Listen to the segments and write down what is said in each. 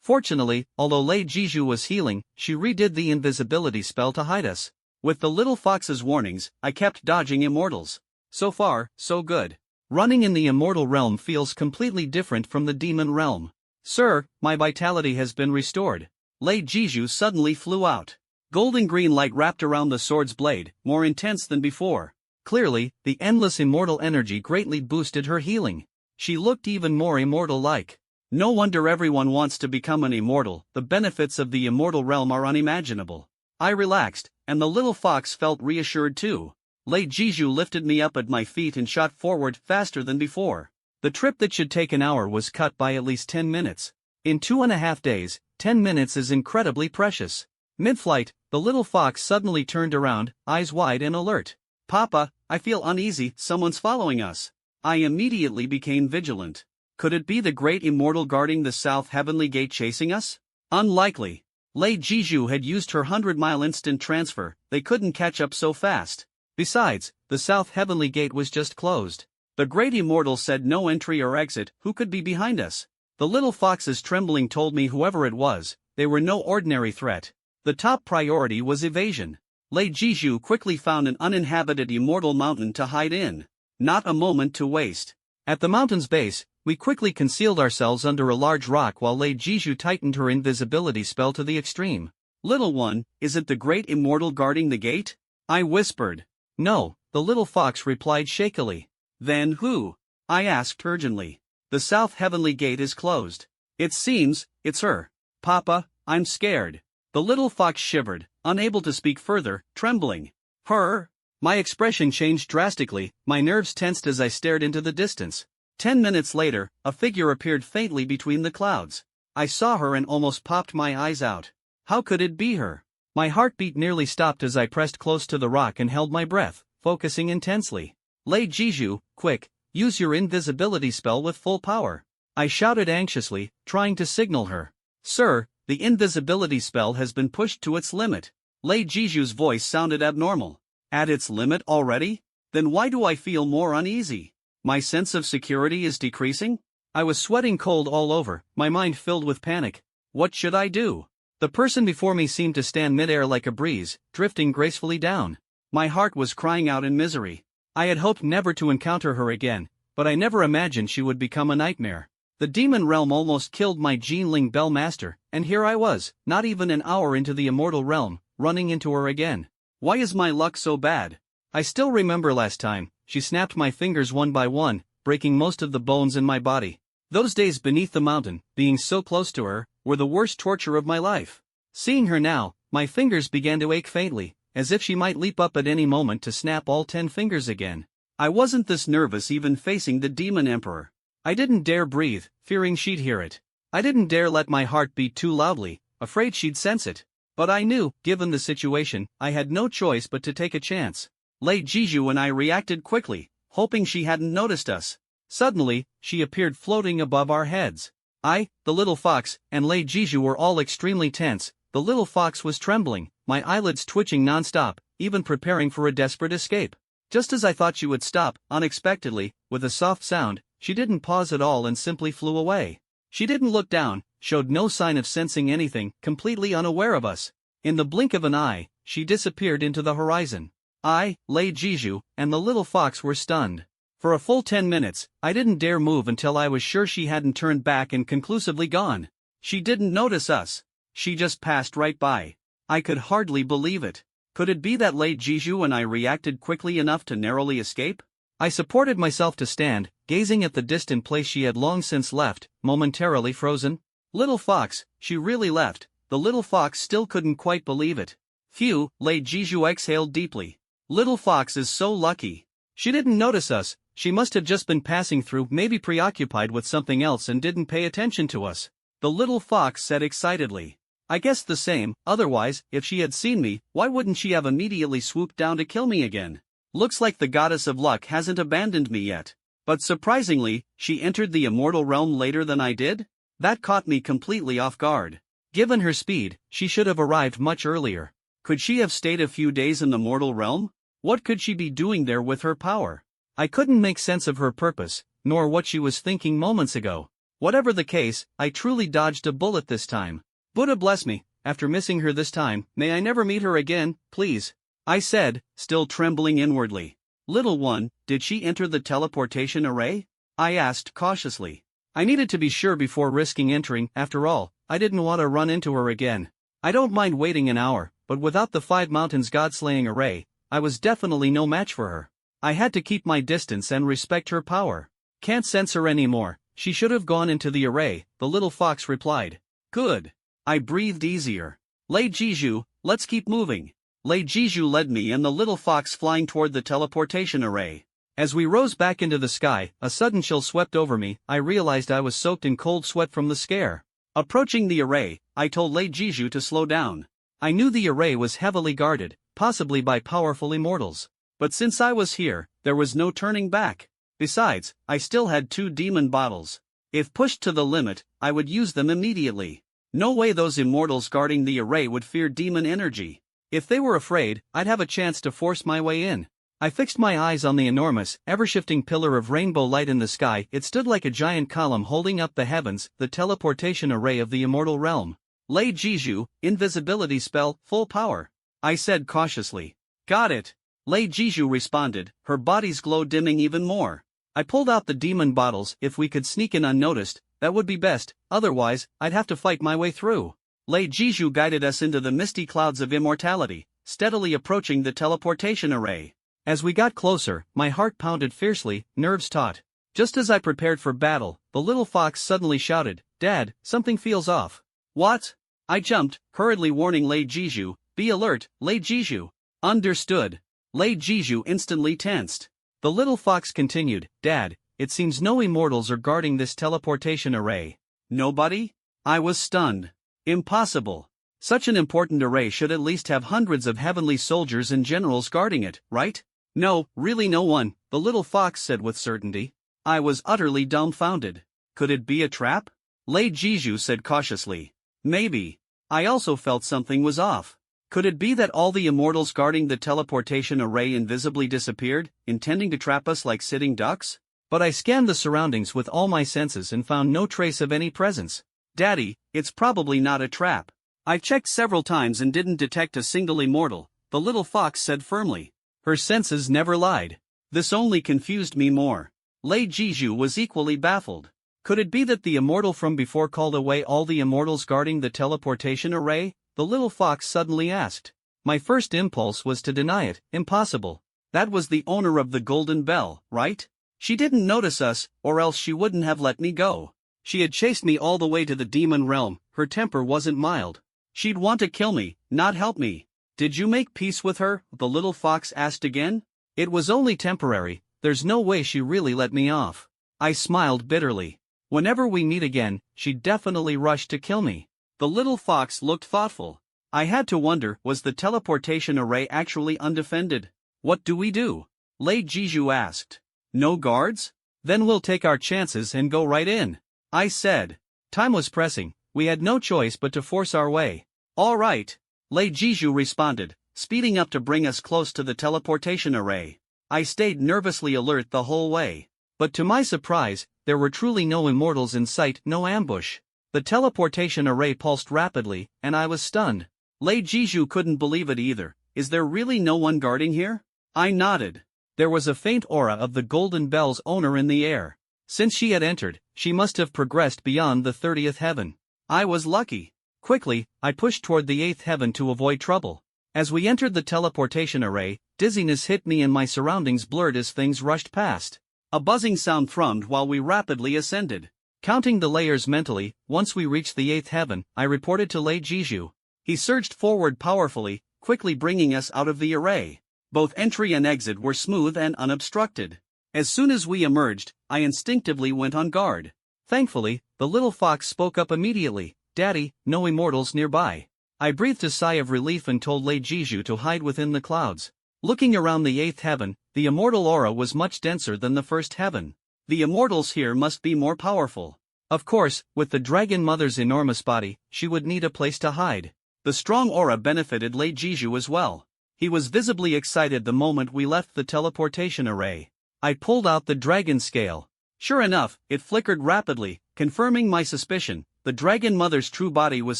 Fortunately, although Lei Jiju was healing, she redid the invisibility spell to hide us. With the little fox's warnings, I kept dodging immortals. So far, so good. Running in the immortal realm feels completely different from the demon realm. Sir, my vitality has been restored. Lei Jiju suddenly flew out. Golden green light wrapped around the sword's blade, more intense than before. Clearly, the endless immortal energy greatly boosted her healing. She looked even more immortal-like. No wonder everyone wants to become an immortal, the benefits of the immortal realm are unimaginable. I relaxed, and the little fox felt reassured too. Lei Jiju lifted me up at my feet and shot forward faster than before. The trip that should take an hour was cut by at least 10 minutes. In 2.5 days, 10 minutes is incredibly precious. Mid-flight, the little fox suddenly turned around, eyes wide and alert. Papa, I feel uneasy, someone's following us. I immediately became vigilant. Could it be the great immortal guarding the south heavenly gate chasing us? Unlikely. Lei Jiju had used her 100-mile instant transfer, they couldn't catch up so fast. Besides, the south heavenly gate was just closed. The great immortal said no entry or exit, who could be behind us? The little fox's trembling told me whoever it was, they were no ordinary threat. The top priority was evasion. Lei Jiju quickly found an uninhabited immortal mountain to hide in. Not a moment to waste. At the mountain's base, we quickly concealed ourselves under a large rock while Lei Jiju tightened her invisibility spell to the extreme. Little one, is it the great immortal guarding the gate? I whispered. No, the little fox replied shakily. Then who? I asked urgently. The south heavenly gate is closed. It seems, it's her. Papa, I'm scared. The little fox shivered, unable to speak further, trembling. Her? My expression changed drastically, my nerves tensed as I stared into the distance. 10 minutes later, a figure appeared faintly between the clouds. I saw her and almost popped my eyes out. How could it be her? My heartbeat nearly stopped as I pressed close to the rock and held my breath, focusing intensely. Lei Jiju, quick, use your invisibility spell with full power. I shouted anxiously, trying to signal her. Sir, the invisibility spell has been pushed to its limit. Lei Jiju's voice sounded abnormal. At its limit already? Then why do I feel more uneasy? My sense of security is decreasing? I was sweating cold all over, my mind filled with panic. What should I do? The person before me seemed to stand midair like a breeze, drifting gracefully down. My heart was crying out in misery. I had hoped never to encounter her again, but I never imagined she would become a nightmare. The demon realm almost killed my Jinling Bell Master, and here I was, not even an hour into the immortal realm, running into her again. Why is my luck so bad? I still remember last time, she snapped my fingers one by one, breaking most of the bones in my body. Those days beneath the mountain, being so close to her, were the worst torture of my life. Seeing her now, my fingers began to ache faintly, as if she might leap up at any moment to snap all 10 fingers again. I wasn't this nervous even facing the demon emperor. I didn't dare breathe, fearing she'd hear it. I didn't dare let my heart beat too loudly, afraid she'd sense it. But I knew, given the situation, I had no choice but to take a chance. Lei Jiju and I reacted quickly, hoping she hadn't noticed us. Suddenly, she appeared floating above our heads. I, the little fox, and Lei Jiju were all extremely tense. The little fox was trembling, my eyelids twitching non-stop, even preparing for a desperate escape. Just as I thought she would stop, unexpectedly, with a soft sound, she didn't pause at all and simply flew away. She didn't look down, showed no sign of sensing anything, completely unaware of us. In the blink of an eye, she disappeared into the horizon. I, Lei Jiju, and the little fox were stunned. For a full 10 minutes, I didn't dare move until I was sure she hadn't turned back and conclusively gone. She didn't notice us. She just passed right by. I could hardly believe it. Could it be that Lei Jiju and I reacted quickly enough to narrowly escape? I supported myself to stand, gazing at the distant place she had long since left, momentarily frozen. Little fox, she really left. The little fox still couldn't quite believe it. Phew, Lei Jiju exhaled deeply. Little fox is so lucky. She didn't notice us, she must have just been passing through, maybe preoccupied with something else and didn't pay attention to us. The little fox said excitedly. I guessed the same, otherwise, if she had seen me, why wouldn't she have immediately swooped down to kill me again? Looks like the goddess of luck hasn't abandoned me yet. But surprisingly, she entered the immortal realm later than I did? That caught me completely off guard. Given her speed, she should have arrived much earlier. Could she have stayed a few days in the mortal realm? What could she be doing there with her power? I couldn't make sense of her purpose, nor what she was thinking moments ago. Whatever the case, I truly dodged a bullet this time. Buddha bless me, after missing her this time, may I never meet her again, please? I said, still trembling inwardly. Little one, did she enter the teleportation array? I asked cautiously. I needed to be sure before risking entering, after all, I didn't want to run into her again. I don't mind waiting an hour, but without the 5 mountains god-slaying array, I was definitely no match for her. I had to keep my distance and respect her power. Can't sense her anymore, she should have gone into the array, the little fox replied. Good. I breathed easier. Lei Jiju, let's keep moving. Lei Jiju led me and the little fox flying toward the teleportation array. As we rose back into the sky, a sudden chill swept over me. I realized I was soaked in cold sweat from the scare. Approaching the array, I told Lei Jiju to slow down. I knew the array was heavily guarded, possibly by powerful immortals. But since I was here, there was no turning back. Besides, I still had 2 demon bottles. If pushed to the limit, I would use them immediately. No way those immortals guarding the array would fear demon energy. If they were afraid, I'd have a chance to force my way in. I fixed my eyes on the enormous, ever-shifting pillar of rainbow light in the sky. It stood like a giant column holding up the heavens, the teleportation array of the immortal realm. Lei Jiju, invisibility spell, full power. I said cautiously. Got it. Lei Jiju responded, her body's glow dimming even more. I pulled out the demon bottles. If we could sneak in unnoticed, that would be best, otherwise, I'd have to fight my way through. Lei Jiju guided us into the misty clouds of immortality, steadily approaching the teleportation array. As we got closer, my heart pounded fiercely, nerves taut. Just as I prepared for battle, the little fox suddenly shouted, Dad, something feels off. What? I jumped, hurriedly warning Lei Jiju, be alert, Lei Jiju. Understood. Lei Jiju instantly tensed. The little fox continued, Dad, it seems no immortals are guarding this teleportation array. Nobody? I was stunned. Impossible. Such an important array should at least have hundreds of heavenly soldiers and generals guarding it, right? No, really no one, the little fox said with certainty. I was utterly dumbfounded. Could it be a trap? Lei Jiju said cautiously. Maybe. I also felt something was off. Could it be that all the immortals guarding the teleportation array invisibly disappeared, intending to trap us like sitting ducks? But I scanned the surroundings with all my senses and found no trace of any presence. Daddy, it's probably not a trap. I checked several times and didn't detect a single immortal, the little fox said firmly. Her senses never lied. This only confused me more. Lei Jiju was equally baffled. Could it be that the immortal from before called away all the immortals guarding the teleportation array? The little fox suddenly asked. My first impulse was to deny it. Impossible. That was the owner of the golden bell, right? She didn't notice us, or else she wouldn't have let me go. She had chased me all the way to the demon realm. Her temper wasn't mild. She'd want to kill me, not help me. Did you make peace with her? The little fox asked again. It was only temporary, there's no way she really let me off. I smiled bitterly. Whenever we meet again, she'd definitely rush to kill me. The little fox looked thoughtful. I had to wonder, was the teleportation array actually undefended? What do we do? Lei Jiju asked. No guards? Then we'll take our chances and go right in. I said. Time was pressing, we had no choice but to force our way. All right. Lei Jiju responded, speeding up to bring us close to the teleportation array. I stayed nervously alert the whole way. But to my surprise, there were truly no immortals in sight, no ambush. The teleportation array pulsed rapidly, and I was stunned. Lei Jiju couldn't believe it either. Is there really no one guarding here? I nodded. There was a faint aura of the golden bell's owner in the air. Since she had entered, she must have progressed beyond the 30th heaven. I was lucky. Quickly, I pushed toward the 8th heaven to avoid trouble. As we entered the teleportation array, dizziness hit me and my surroundings blurred as things rushed past. A buzzing sound thrummed while we rapidly ascended. Counting the layers mentally, once we reached the 8th heaven, I reported to Lei Jiju. He surged forward powerfully, quickly bringing us out of the array. Both entry and exit were smooth and unobstructed. As soon as we emerged, I instinctively went on guard. Thankfully, the little fox spoke up immediately. Daddy, no immortals nearby. I breathed a sigh of relief and told Lei Jiju to hide within the clouds. Looking around the 8th heaven, the immortal aura was much denser than the 1st heaven. The immortals here must be more powerful. Of course, with the dragon mother's enormous body, she would need a place to hide. The strong aura benefited Lei Jiju as well. He was visibly excited the moment we left the teleportation array. I pulled out the dragon scale. Sure enough, it flickered rapidly, confirming my suspicion. The dragon mother's true body was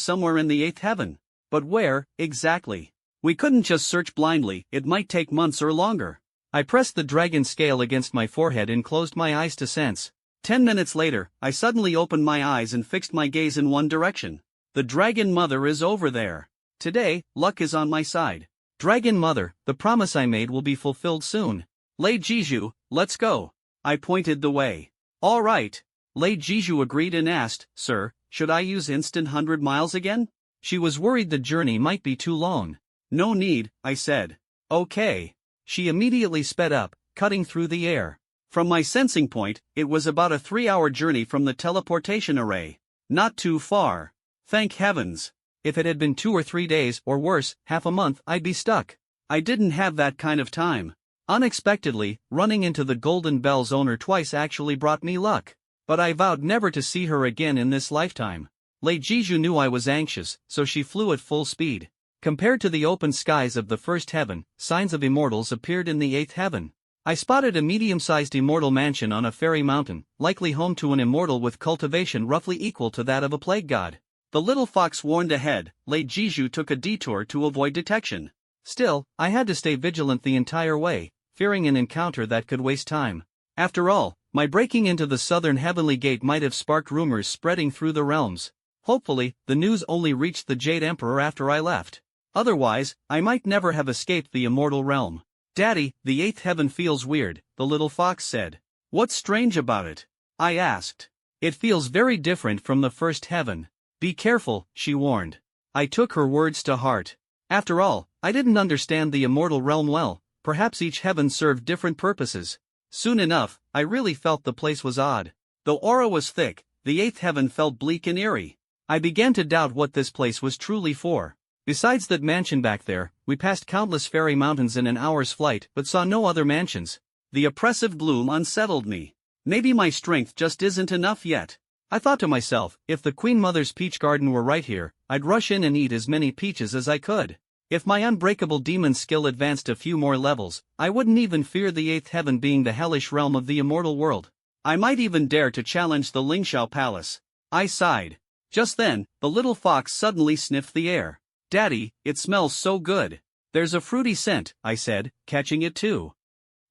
somewhere in the eighth heaven. But where, exactly? We couldn't just search blindly, it might take months or longer. I pressed the dragon scale against my forehead and closed my eyes to sense. 10 minutes later, I suddenly opened my eyes and fixed my gaze in one direction. The dragon mother is over there. Today, luck is on my side. Dragon mother, the promise I made will be fulfilled soon. Lei Jiju, let's go. I pointed the way. All right. Lei Jiju agreed and asked, Sir, should I use instant 100 miles again? She was worried the journey might be too long. No need, I said. Okay. She immediately sped up, cutting through the air. From my sensing point, it was about a 3-hour journey from the teleportation array. Not too far. Thank heavens. If it had been 2 or 3 days, or worse, half a month, I'd be stuck. I didn't have that kind of time. Unexpectedly, running into the Golden Bell's owner twice actually brought me luck. But I vowed never to see her again in this lifetime. Lei Jiju knew I was anxious, so she flew at full speed. Compared to the open skies of the first heaven, signs of immortals appeared in the eighth heaven. I spotted a medium-sized immortal mansion on a fairy mountain, likely home to an immortal with cultivation roughly equal to that of a plague god. The little fox warned ahead. Lei Jiju took a detour to avoid detection. Still, I had to stay vigilant the entire way, fearing an encounter that could waste time. After all, my breaking into the southern heavenly gate might have sparked rumors spreading through the realms. Hopefully, the news only reached the Jade Emperor after I left. Otherwise, I might never have escaped the immortal realm. Daddy, the eighth heaven feels weird, the little fox said. What's strange about it? I asked. It feels very different from the first heaven. Be careful, she warned. I took her words to heart. After all, I didn't understand the immortal realm well. Perhaps each heaven served different purposes. Soon enough, I really felt the place was odd. Though aura was thick, the eighth heaven felt bleak and eerie. I began to doubt what this place was truly for. Besides that mansion back there, we passed countless fairy mountains in an hour's flight but saw no other mansions. The oppressive gloom unsettled me. Maybe my strength just isn't enough yet. I thought to myself, if the Queen Mother's peach garden were right here, I'd rush in and eat as many peaches as I could. If my unbreakable demon skill advanced a few more levels, I wouldn't even fear the eighth heaven being the hellish realm of the immortal world. I might even dare to challenge the Lingxiao Palace. I sighed. Just then, the little fox suddenly sniffed the air. Daddy, it smells so good. There's a fruity scent, I said, catching it too.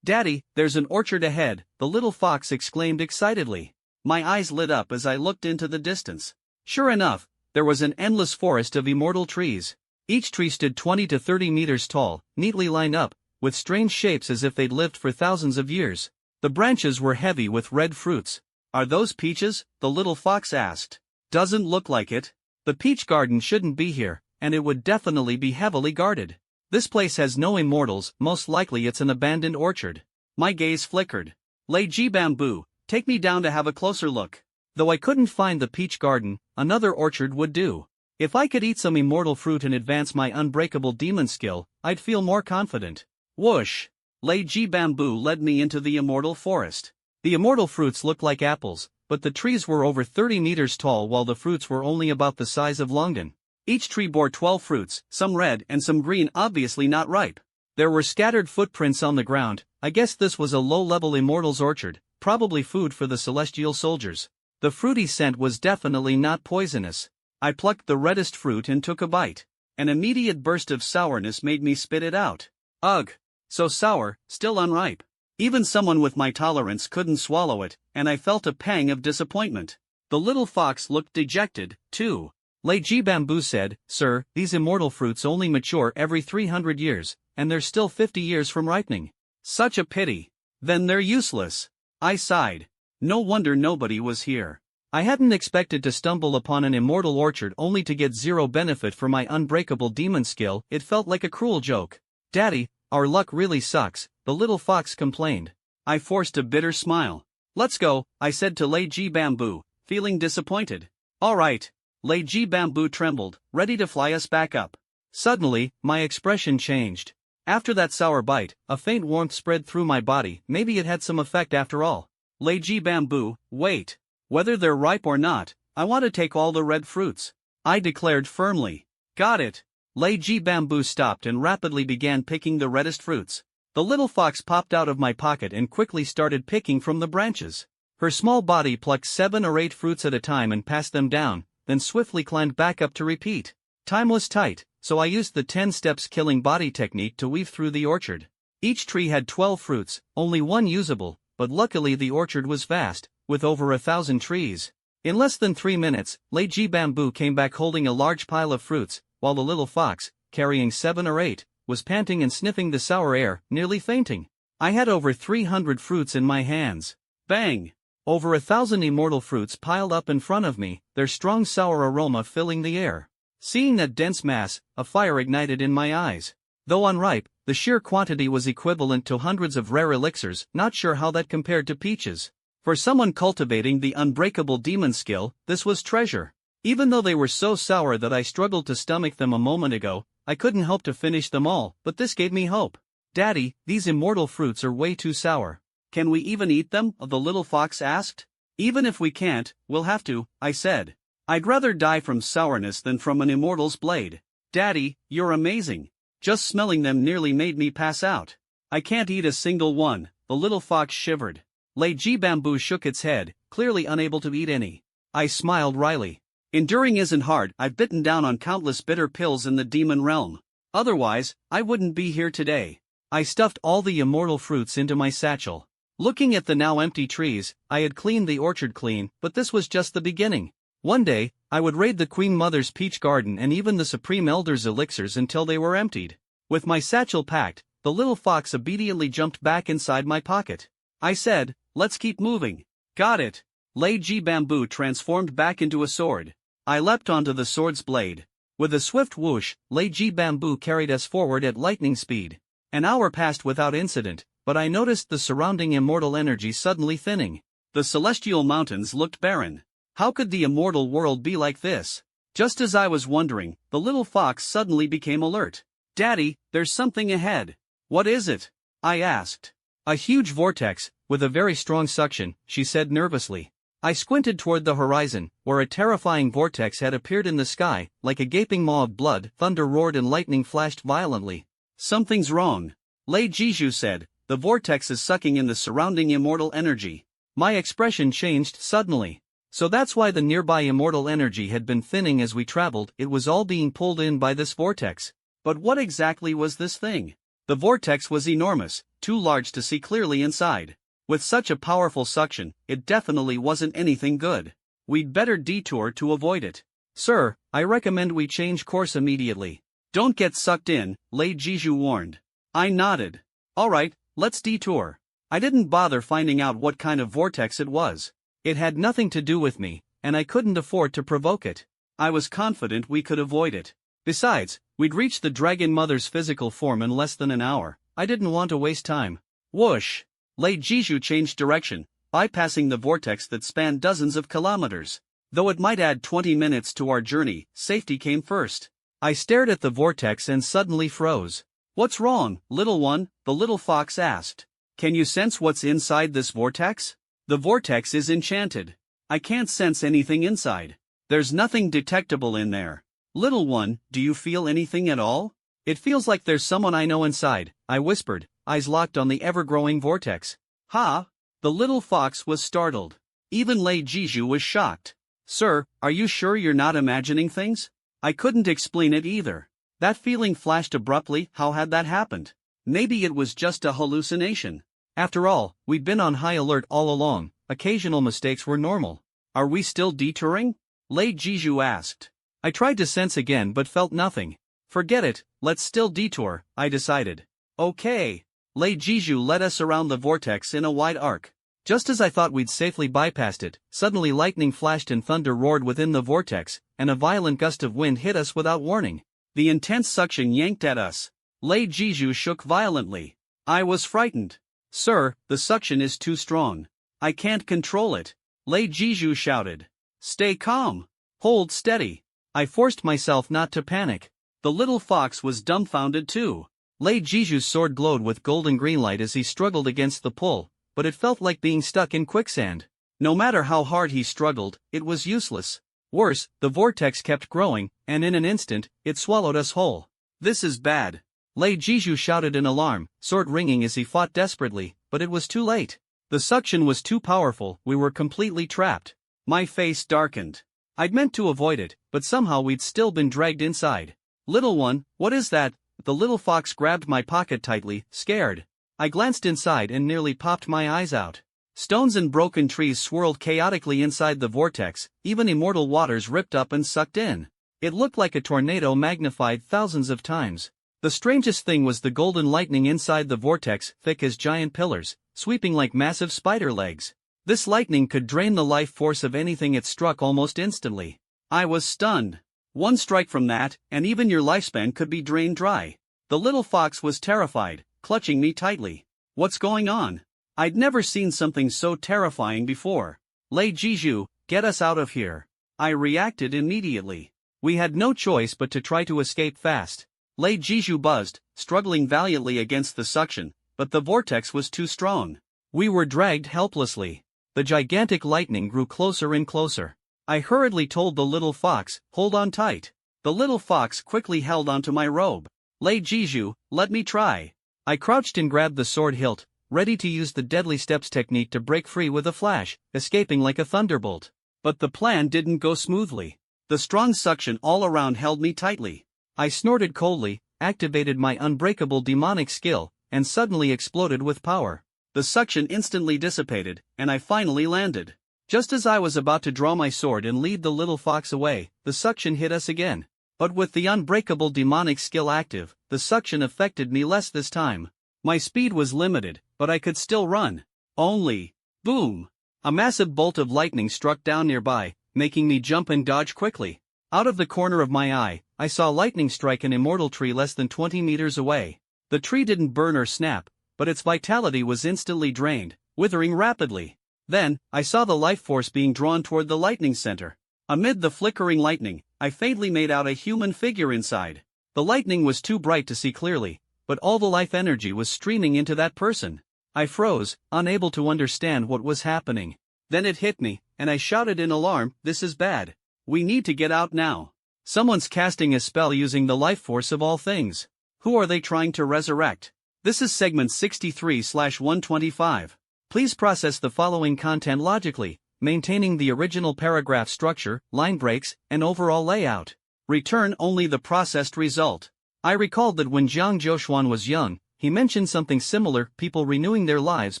Daddy, there's an orchard ahead, the little fox exclaimed excitedly. My eyes lit up as I looked into the distance. Sure enough, there was an endless forest of immortal trees. Each tree stood 20 to 30 meters tall, neatly lined up, with strange shapes as if they'd lived for thousands of years. The branches were heavy with red fruits. Are those peaches? The little fox asked. Doesn't look like it. The peach garden shouldn't be here, and it would definitely be heavily guarded. This place has no immortals, most likely it's an abandoned orchard. My gaze flickered. Lei Ji Bamboo, take me down to have a closer look. Though I couldn't find the peach garden, another orchard would do. If I could eat some immortal fruit and advance my unbreakable demon skill, I'd feel more confident. Whoosh! Lei Ji Bamboo led me into the immortal forest. The immortal fruits looked like apples, but the trees were over 30 meters tall while the fruits were only about the size of longan. Each tree bore 12 fruits, some red and some green, obviously not ripe. There were scattered footprints on the ground. I guess this was a low-level immortal's orchard, probably food for the celestial soldiers. The fruity scent was definitely not poisonous. I plucked the reddest fruit and took a bite. An immediate burst of sourness made me spit it out. Ugh! So sour, still unripe. Even someone with my tolerance couldn't swallow it, and I felt a pang of disappointment. The little fox looked dejected, too. Lei Ji Bamboo said, Sir, these immortal fruits only mature every 300 years, and they're still 50 years from ripening. Such a pity. Then they're useless. I sighed. No wonder nobody was here. I hadn't expected to stumble upon an immortal orchard only to get zero benefit for my unbreakable demon skill. It felt like a cruel joke. Daddy, our luck really sucks, the little fox complained. I forced a bitter smile. Let's go, I said to Lei Ji Bamboo, feeling disappointed. All right. Lei Ji Bamboo trembled, ready to fly us back up. Suddenly, my expression changed. After that sour bite, a faint warmth spread through my body. Maybe it had some effect after all. Lei Ji Bamboo, wait. Whether they're ripe or not, I want to take all the red fruits. I declared firmly. Got it. Lei Ji Bamboo stopped and rapidly began picking the reddest fruits. The little fox popped out of my pocket and quickly started picking from the branches. Her small body plucked 7 or 8 fruits at a time and passed them down, then swiftly climbed back up to repeat. Time was tight, so I used the 10 steps killing body technique to weave through the orchard. Each tree had 12 fruits, only one usable, but luckily the orchard was vast, with over 1,000 trees. In less than 3 minutes, Lady Bamboo came back holding a large pile of fruits, while the little fox, carrying 7 or 8, was panting and sniffing the sour air, nearly fainting. I had over 300 fruits in my hands. Bang! Over 1,000 immortal fruits piled up in front of me, their strong sour aroma filling the air. Seeing that dense mass, a fire ignited in my eyes. Though unripe, the sheer quantity was equivalent to hundreds of rare elixirs, not sure how that compared to peaches. For someone cultivating the unbreakable demon skill, this was treasure. Even though they were so sour that I struggled to stomach them a moment ago, I couldn't help to finish them all, but this gave me hope. Daddy, these immortal fruits are way too sour. Can we even eat them? The little fox asked. Even if we can't, we'll have to, I said. I'd rather die from sourness than from an immortal's blade. Daddy, you're amazing. Just smelling them nearly made me pass out. I can't eat a single one, the little fox shivered. Lady Bamboo shook its head, clearly unable to eat any. I smiled wryly. Enduring isn't hard. I've bitten down on countless bitter pills in the demon realm. Otherwise, I wouldn't be here today. I stuffed all the immortal fruits into my satchel. Looking at the now empty trees, I had cleaned the orchard clean, but this was just the beginning. One day, I would raid the Queen Mother's peach garden and even the Supreme Elder's elixirs until they were emptied. With my satchel packed, the little fox obediently jumped back inside my pocket. I said, "Let's keep moving." Got it. Lady Bamboo transformed back into a sword. I leapt onto the sword's blade. With a swift whoosh, Lady Bamboo carried us forward at lightning speed. An hour passed without incident, but I noticed the surrounding immortal energy suddenly thinning. The celestial mountains looked barren. How could the immortal world be like this? Just as I was wondering, the little fox suddenly became alert. Daddy, there's something ahead. What is it? I asked. A huge vortex, with a very strong suction, she said nervously. I squinted toward the horizon, where a terrifying vortex had appeared in the sky, like a gaping maw of blood. Thunder roared and lightning flashed violently. Something's wrong. Lei Jiju said, the vortex is sucking in the surrounding immortal energy. My expression changed suddenly. So that's why the nearby immortal energy had been thinning as we traveled. It was all being pulled in by this vortex. But what exactly was this thing? The vortex was enormous, too large to see clearly inside. With such a powerful suction, it definitely wasn't anything good. We'd better detour to avoid it. Sir, I recommend we change course immediately. Don't get sucked in, Lei Jiju warned. I nodded. Alright, let's detour. I didn't bother finding out what kind of vortex it was. It had nothing to do with me, and I couldn't afford to provoke it. I was confident we could avoid it. Besides, we'd reach the Dragon Mother's physical form in less than an hour. I didn't want to waste time. Whoosh! Lei Jiju changed direction, bypassing the vortex that spanned dozens of kilometers. Though it might add 20 minutes to our journey, safety came first. I stared at the vortex and suddenly froze. What's wrong, little one? The little fox asked. Can you sense what's inside this vortex? The vortex is enchanted. I can't sense anything inside. There's nothing detectable in there. Little one, do you feel anything at all? It feels like there's someone I know inside, I whispered, eyes locked on the ever-growing vortex. Ha! The little fox was startled. Even Lei Jiju was shocked. Sir, are you sure you're not imagining things? I couldn't explain it either. That feeling flashed abruptly. How had that happened? Maybe it was just a hallucination. After all, we'd been on high alert all along. Occasional mistakes were normal. Are we still detouring? Lei Jiju asked. I tried to sense again but felt nothing. Forget it, let's still detour, I decided. Okay. Lei Jiju led us around the vortex in a wide arc. Just as I thought we'd safely bypassed it, suddenly lightning flashed and thunder roared within the vortex, and a violent gust of wind hit us without warning. The intense suction yanked at us. Lei Jiju shook violently. I was frightened. Sir, the suction is too strong. I can't control it. Lei Jiju shouted. Stay calm. Hold steady. I forced myself not to panic. The little fox was dumbfounded too. Lei Jiju's sword glowed with golden green light as he struggled against the pull, but it felt like being stuck in quicksand. No matter how hard he struggled, it was useless. Worse, the vortex kept growing, and in an instant, it swallowed us whole. This is bad. Lei Jiju shouted in alarm, sword ringing as he fought desperately, but it was too late. The suction was too powerful, we were completely trapped. My face darkened. I'd meant to avoid it, but somehow we'd still been dragged inside. Little one, what is that? The little fox grabbed my pocket tightly, scared. I glanced inside and nearly popped my eyes out. Stones and broken trees swirled chaotically inside the vortex, even immortal waters ripped up and sucked in. It looked like a tornado magnified thousands of times. The strangest thing was the golden lightning inside the vortex, thick as giant pillars, sweeping like massive spider legs. This lightning could drain the life force of anything it struck almost instantly. I was stunned. One strike from that, and even your lifespan could be drained dry. The little fox was terrified, clutching me tightly. What's going on? I'd never seen something so terrifying before. Lei Jiju, get us out of here. I reacted immediately. We had no choice but to try to escape fast. Lei Jiju buzzed, struggling valiantly against the suction, but the vortex was too strong. We were dragged helplessly. The gigantic lightning grew closer and closer. I hurriedly told the little fox, hold on tight. The little fox quickly held onto my robe. Lei Jiju, let me try. I crouched and grabbed the sword hilt, ready to use the deadly steps technique to break free with a flash, escaping like a thunderbolt. But the plan didn't go smoothly. The strong suction all around held me tightly. I snorted coldly, activated my unbreakable demonic skill, and suddenly exploded with power. The suction instantly dissipated, and I finally landed. Just as I was about to draw my sword and lead the little fox away, the suction hit us again. But with the unbreakable demonic skill active, the suction affected me less this time. My speed was limited, but I could still run. Only, boom! A massive bolt of lightning struck down nearby, making me jump and dodge quickly. Out of the corner of my eye, I saw lightning strike an immortal tree less than 20 meters away. The tree didn't burn or snap, but its vitality was instantly drained, withering rapidly. Then, I saw the life force being drawn toward the lightning center. Amid the flickering lightning, I faintly made out a human figure inside. The lightning was too bright to see clearly, but all the life energy was streaming into that person. I froze, unable to understand what was happening. Then it hit me, and I shouted in alarm, this is bad. We need to get out now. Someone's casting a spell using the life force of all things. Who are they trying to resurrect? This is segment 63/125. Please process the following content logically, maintaining the original paragraph structure, line breaks, and overall layout. Return only the processed result. I recalled that when Jiang Zhoushuan was young, he mentioned something similar, people renewing their lives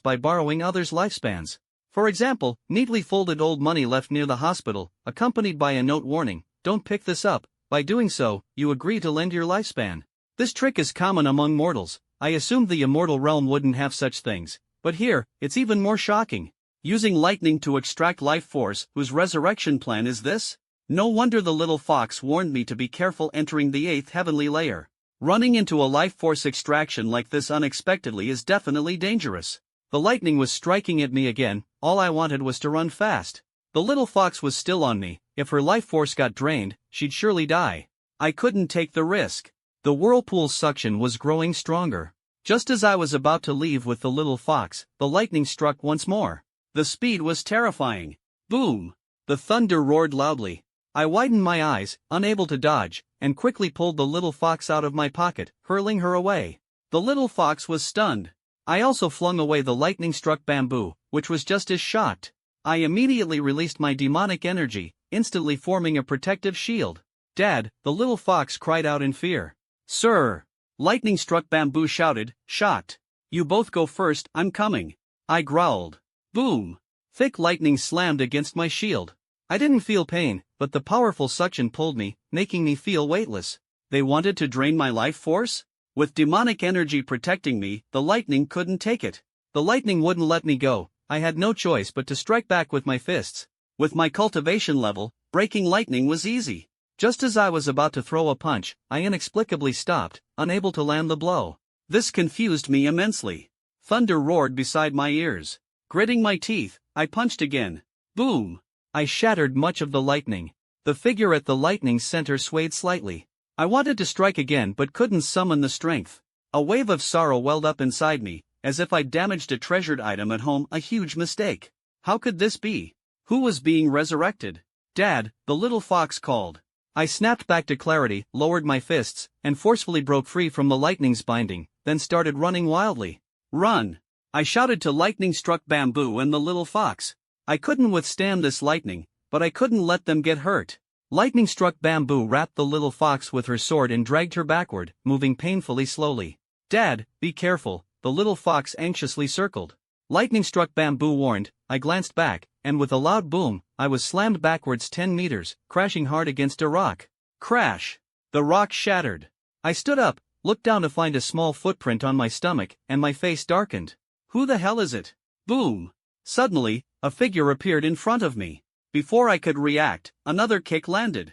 by borrowing others' lifespans. For example, neatly folded old money left near the hospital, accompanied by a note warning, don't pick this up, by doing so, you agree to lend your lifespan. This trick is common among mortals. I assumed the immortal realm wouldn't have such things, but here, it's even more shocking. Using lightning to extract life force, whose resurrection plan is this? No wonder the little fox warned me to be careful entering the 8th heavenly layer. Running into a life force extraction like this unexpectedly is definitely dangerous. The lightning was striking at me again, all I wanted was to run fast. The little fox was still on me, if her life force got drained, she'd surely die. I couldn't take the risk. The whirlpool suction was growing stronger. Just as I was about to leave with the little fox, the lightning struck once more. The speed was terrifying. Boom! The thunder roared loudly. I widened my eyes, unable to dodge, and quickly pulled the little fox out of my pocket, hurling her away. The little fox was stunned. I also flung away the lightning-struck bamboo, which was just as shocked. I immediately released my demonic energy, instantly forming a protective shield. Dad, the little fox cried out in fear. Sir! Lightning-struck bamboo shouted, shocked. You both go first, I'm coming. I growled. Boom! Thick lightning slammed against my shield. I didn't feel pain, but the powerful suction pulled me, making me feel weightless. They wanted to drain my life force? With demonic energy protecting me, the lightning couldn't take it. The lightning wouldn't let me go. I had no choice but to strike back with my fists. With my cultivation level, breaking lightning was easy. Just as I was about to throw a punch, I inexplicably stopped, unable to land the blow. This confused me immensely. Thunder roared beside my ears. Gritting my teeth, I punched again. Boom! I shattered much of the lightning. The figure at the lightning center swayed slightly. I wanted to strike again but couldn't summon the strength. A wave of sorrow welled up inside me, as if I'd damaged a treasured item at home, a huge mistake. How could this be? Who was being resurrected? Dad, the little fox called. I snapped back to clarity, lowered my fists, and forcefully broke free from the lightning's binding, then started running wildly. Run! I shouted to lightning-struck bamboo and the little fox. I couldn't withstand this lightning, but I couldn't let them get hurt. Lightning-struck bamboo wrapped the little fox with her sword and dragged her backward, moving painfully slowly. "Dad, be careful," the little fox anxiously circled. Lightning-struck bamboo warned. I glanced back, and with a loud boom, I was slammed backwards 10 meters, crashing hard against a rock. Crash! The rock shattered. I stood up, looked down to find a small footprint on my stomach, and my face darkened. Who the hell is it? Boom! Suddenly, a figure appeared in front of me. Before I could react, another kick landed.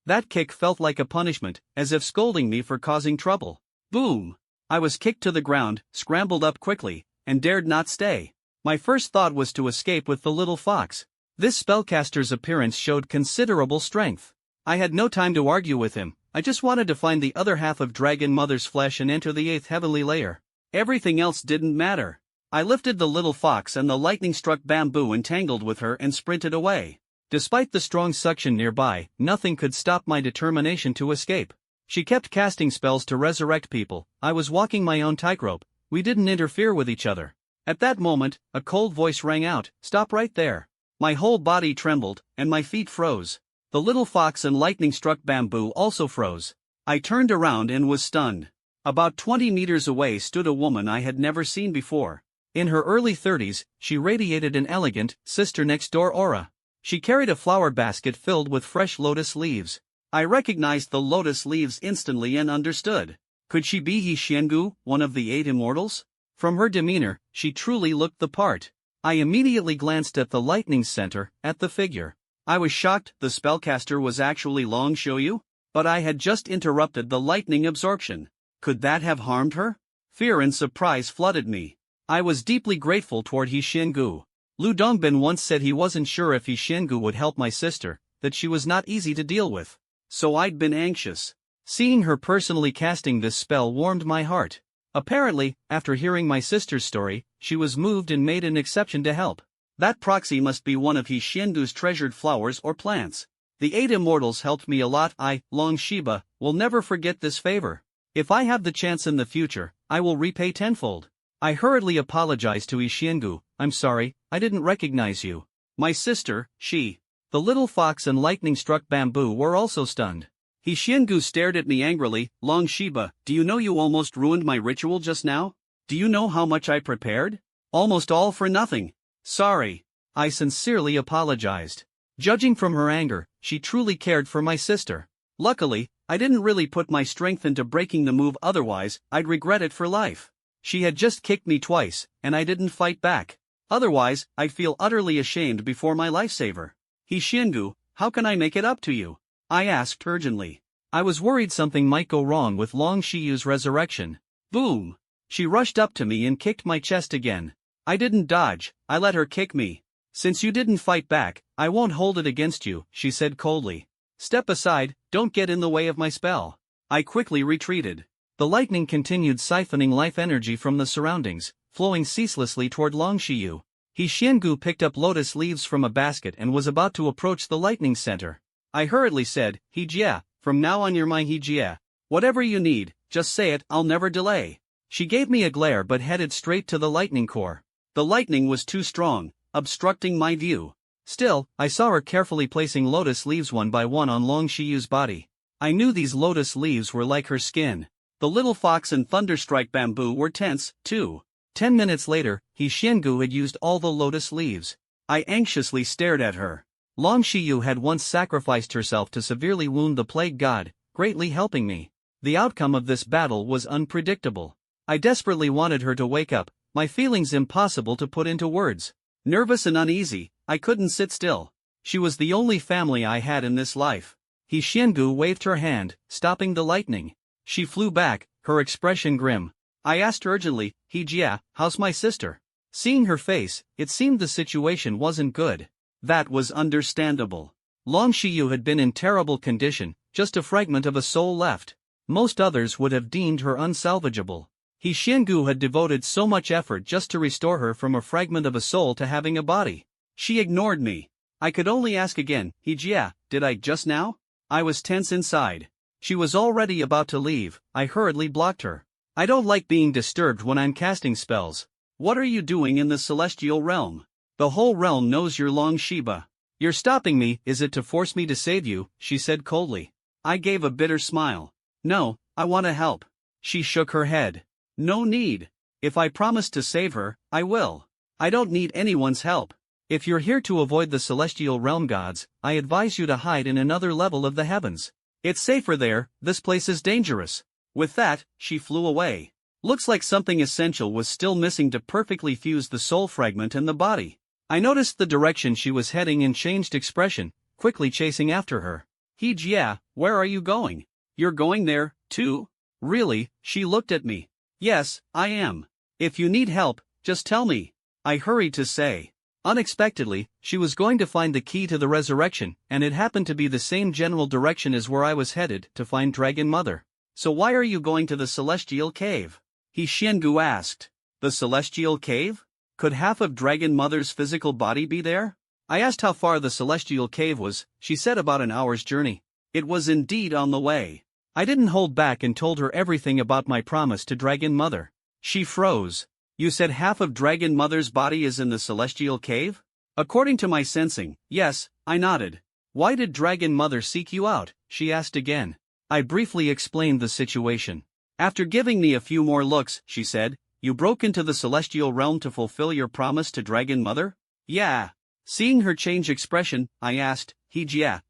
That kick felt like a punishment, as if scolding me for causing trouble. Boom! I was kicked to the ground, scrambled up quickly, and dared not stay. My first thought was to escape with the little fox. This spellcaster's appearance showed considerable strength. I had no time to argue with him. I just wanted to find the other half of Dragon Mother's flesh and enter the 8th heavenly layer. Everything else didn't matter. I lifted the little fox and the lightning-struck bamboo entangled with her and sprinted away. Despite the strong suction nearby, nothing could stop my determination to escape. She kept casting spells to resurrect people. I was walking my own tightrope. We didn't interfere with each other. At that moment, a cold voice rang out, "Stop right there." My whole body trembled, and my feet froze. The little fox and lightning-struck bamboo also froze. I turned around and was stunned. About 20 meters away stood a woman I had never seen before. In her early 30s, she radiated an elegant, sister-next-door aura. She carried a flower basket filled with fresh lotus leaves. I recognized the lotus leaves instantly and understood. Could she be He Xiangu, one of the 8 immortals? From her demeanor, she truly looked the part. I immediately glanced at the lightning center, at the figure. I was shocked the spellcaster was actually Long Xiaoyu, but I had just interrupted the lightning absorption. Could that have harmed her? Fear and surprise flooded me. I was deeply grateful toward He Xiangu. Lu Dongbin once said he wasn't sure if He Xiangu would help my sister, that she was not easy to deal with. So I'd been anxious. Seeing her personally casting this spell warmed my heart. Apparently, after hearing my sister's story, she was moved and made an exception to help. That proxy must be one of He Xiangu's treasured flowers or plants. The 8 immortals helped me a lot. I, Long Shiba, will never forget this favor. If I have the chance in the future, I will repay tenfold. I hurriedly apologized to He Xiangu. "I'm sorry, I didn't recognize you." My sister, she. The little fox and lightning-struck bamboo were also stunned. He Xiangu stared at me angrily. "Long Shiba, do you know you almost ruined my ritual just now? Do you know how much I prepared? Almost all for nothing." "Sorry." I sincerely apologized. Judging from her anger, she truly cared for my sister. Luckily, I didn't really put my strength into breaking the move, otherwise, I'd regret it for life. She had just kicked me twice, and I didn't fight back. Otherwise, I'd feel utterly ashamed before my lifesaver. "He Xiangu, how can I make it up to you?" I asked urgently. I was worried something might go wrong with Long Shiyu's resurrection. Boom! She rushed up to me and kicked my chest again. I didn't dodge, I let her kick me. "Since you didn't fight back, I won't hold it against you," she said coldly. "Step aside, don't get in the way of my spell." I quickly retreated. The lightning continued siphoning life energy from the surroundings, flowing ceaselessly toward Long Shiyu. He Xiangu picked up lotus leaves from a basket and was about to approach the lightning center. I hurriedly said, "He Jia, from now on you're my He Jia. Whatever you need, just say it, I'll never delay." She gave me a glare but headed straight to the lightning core. The lightning was too strong, obstructing my view. Still, I saw her carefully placing lotus leaves one by one on Long Shiyu's body. I knew these lotus leaves were like her skin. The little fox and thunderstrike bamboo were tense, too. 10 minutes later, He Xiangu had used all the lotus leaves. I anxiously stared at her. Long Shiyu had once sacrificed herself to severely wound the plague god, greatly helping me. The outcome of this battle was unpredictable. I desperately wanted her to wake up, my feelings impossible to put into words. Nervous and uneasy, I couldn't sit still. She was the only family I had in this life. He Xiangu waved her hand, stopping the lightning. She flew back, her expression grim. I asked urgently, "He Jia, how's my sister?" Seeing her face, it seemed the situation wasn't good. That was understandable. Long Shiyu had been in terrible condition, just a fragment of a soul left. Most others would have deemed her unsalvageable. He Xiangu had devoted so much effort just to restore her from a fragment of a soul to having a body. She ignored me. I could only ask again, "He Jia, did I just now?" I was tense inside. She was already about to leave. I hurriedly blocked her. I don't like being disturbed when I'm casting spells. What are you doing in the celestial realm? The whole realm knows you're long Shiba. You're stopping me, is it to force me to save you? She said coldly. I gave a bitter smile. No, I want to help. She shook her head. No need. If I promise to save her, I will. I don't need anyone's help. If you're here to avoid the celestial realm gods, I advise you to hide in another level of the heavens. It's safer there, this place is dangerous. With that, she flew away. Looks like something essential was still missing to perfectly fuse the soul fragment and the body. I noticed the direction she was heading and changed expression, quickly chasing after her. Yeah, where are you going? You're going there, too? Really? She looked at me. Yes, I am. If you need help, just tell me. I hurried to say. Unexpectedly, she was going to find the key to the resurrection, and it happened to be the same general direction as where I was headed, to find Dragon Mother. So why are you going to the celestial cave? Xiangu asked. The celestial cave? Could half of Dragon Mother's physical body be there? I asked how far the celestial cave was. She said about an hour's journey. It was indeed on the way. I didn't hold back and told her everything about my promise to Dragon Mother. She froze. You said half of Dragon Mother's body is in the celestial cave? According to my sensing, yes, I nodded. Why did Dragon Mother seek you out? She asked again. I briefly explained the situation. After giving me a few more looks, she said, you broke into the celestial realm to fulfill your promise to Dragon Mother? Yeah. Seeing her change expression, I asked, do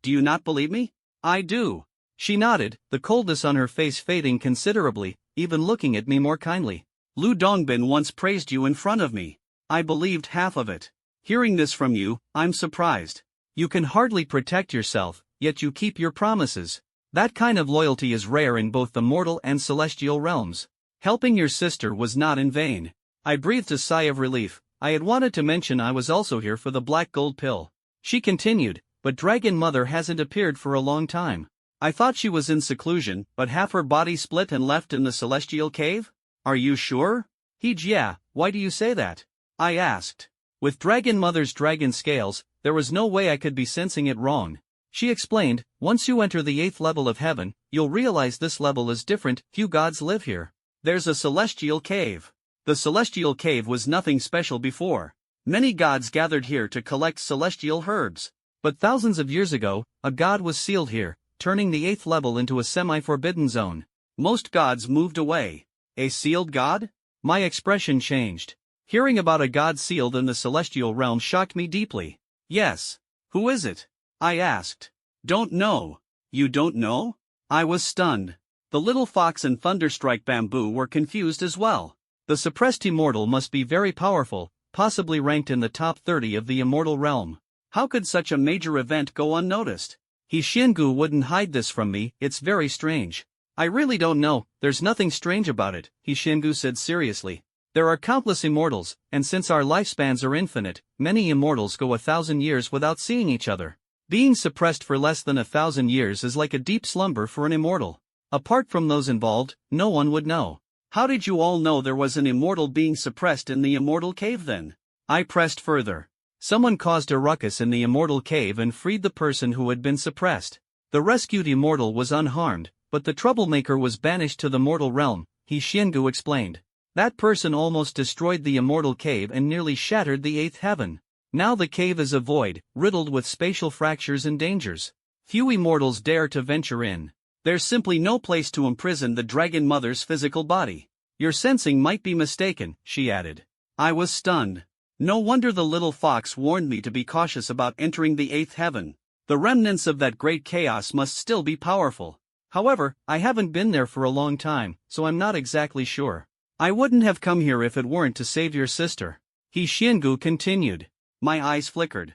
you not believe me? I do. She nodded, the coldness on her face fading considerably, even looking at me more kindly. Lu Dongbin once praised you in front of me. I believed half of it. Hearing this from you, I'm surprised. You can hardly protect yourself, yet you keep your promises. That kind of loyalty is rare in both the mortal and celestial realms. Helping your sister was not in vain. I breathed a sigh of relief. I had wanted to mention I was also here for the black gold pill. She continued, but Dragon Mother hasn't appeared for a long time. I thought she was in seclusion, but half her body split and left in the celestial cave? Are you sure? Why do you say that? I asked. With Dragon Mother's dragon scales, there was no way I could be sensing it wrong. She explained, once you enter the 8th level of heaven, you'll realize this level is different, few gods live here. There's a celestial cave. The celestial cave was nothing special before. Many gods gathered here to collect celestial herbs. But thousands of years ago, a god was sealed here, turning the 8th level into a semi-forbidden zone. Most gods moved away. A sealed god? My expression changed. Hearing about a god sealed in the celestial realm shocked me deeply. Yes. Who is it? I asked. Don't know. You don't know? I was stunned. The little fox and Thunderstrike Bamboo were confused as well. The suppressed immortal must be very powerful, possibly ranked in the top 30 of the immortal realm. How could such a major event go unnoticed? Xiangu wouldn't hide this from me, it's very strange. I really don't know, there's nothing strange about it, Xiangu said seriously. There are countless immortals, and since our lifespans are infinite, many immortals go 1,000 years without seeing each other. Being suppressed for less than 1,000 years is like a deep slumber for an immortal. Apart from those involved, no one would know. How did you all know there was an immortal being suppressed in the immortal cave then? I pressed further. Someone caused a ruckus in the immortal cave and freed the person who had been suppressed. The rescued immortal was unharmed, but the troublemaker was banished to the mortal realm, Xiangu explained. That person almost destroyed the immortal cave and nearly shattered the 8th heaven. Now the cave is a void, riddled with spatial fractures and dangers. Few immortals dare to venture in. There's simply no place to imprison the Dragon Mother's physical body. Your sensing might be mistaken, she added. I was stunned. No wonder the little fox warned me to be cautious about entering the 8th heaven. The remnants of that great chaos must still be powerful. However, I haven't been there for a long time, so I'm not exactly sure. I wouldn't have come here if it weren't to save your sister. Xiangu continued. My eyes flickered.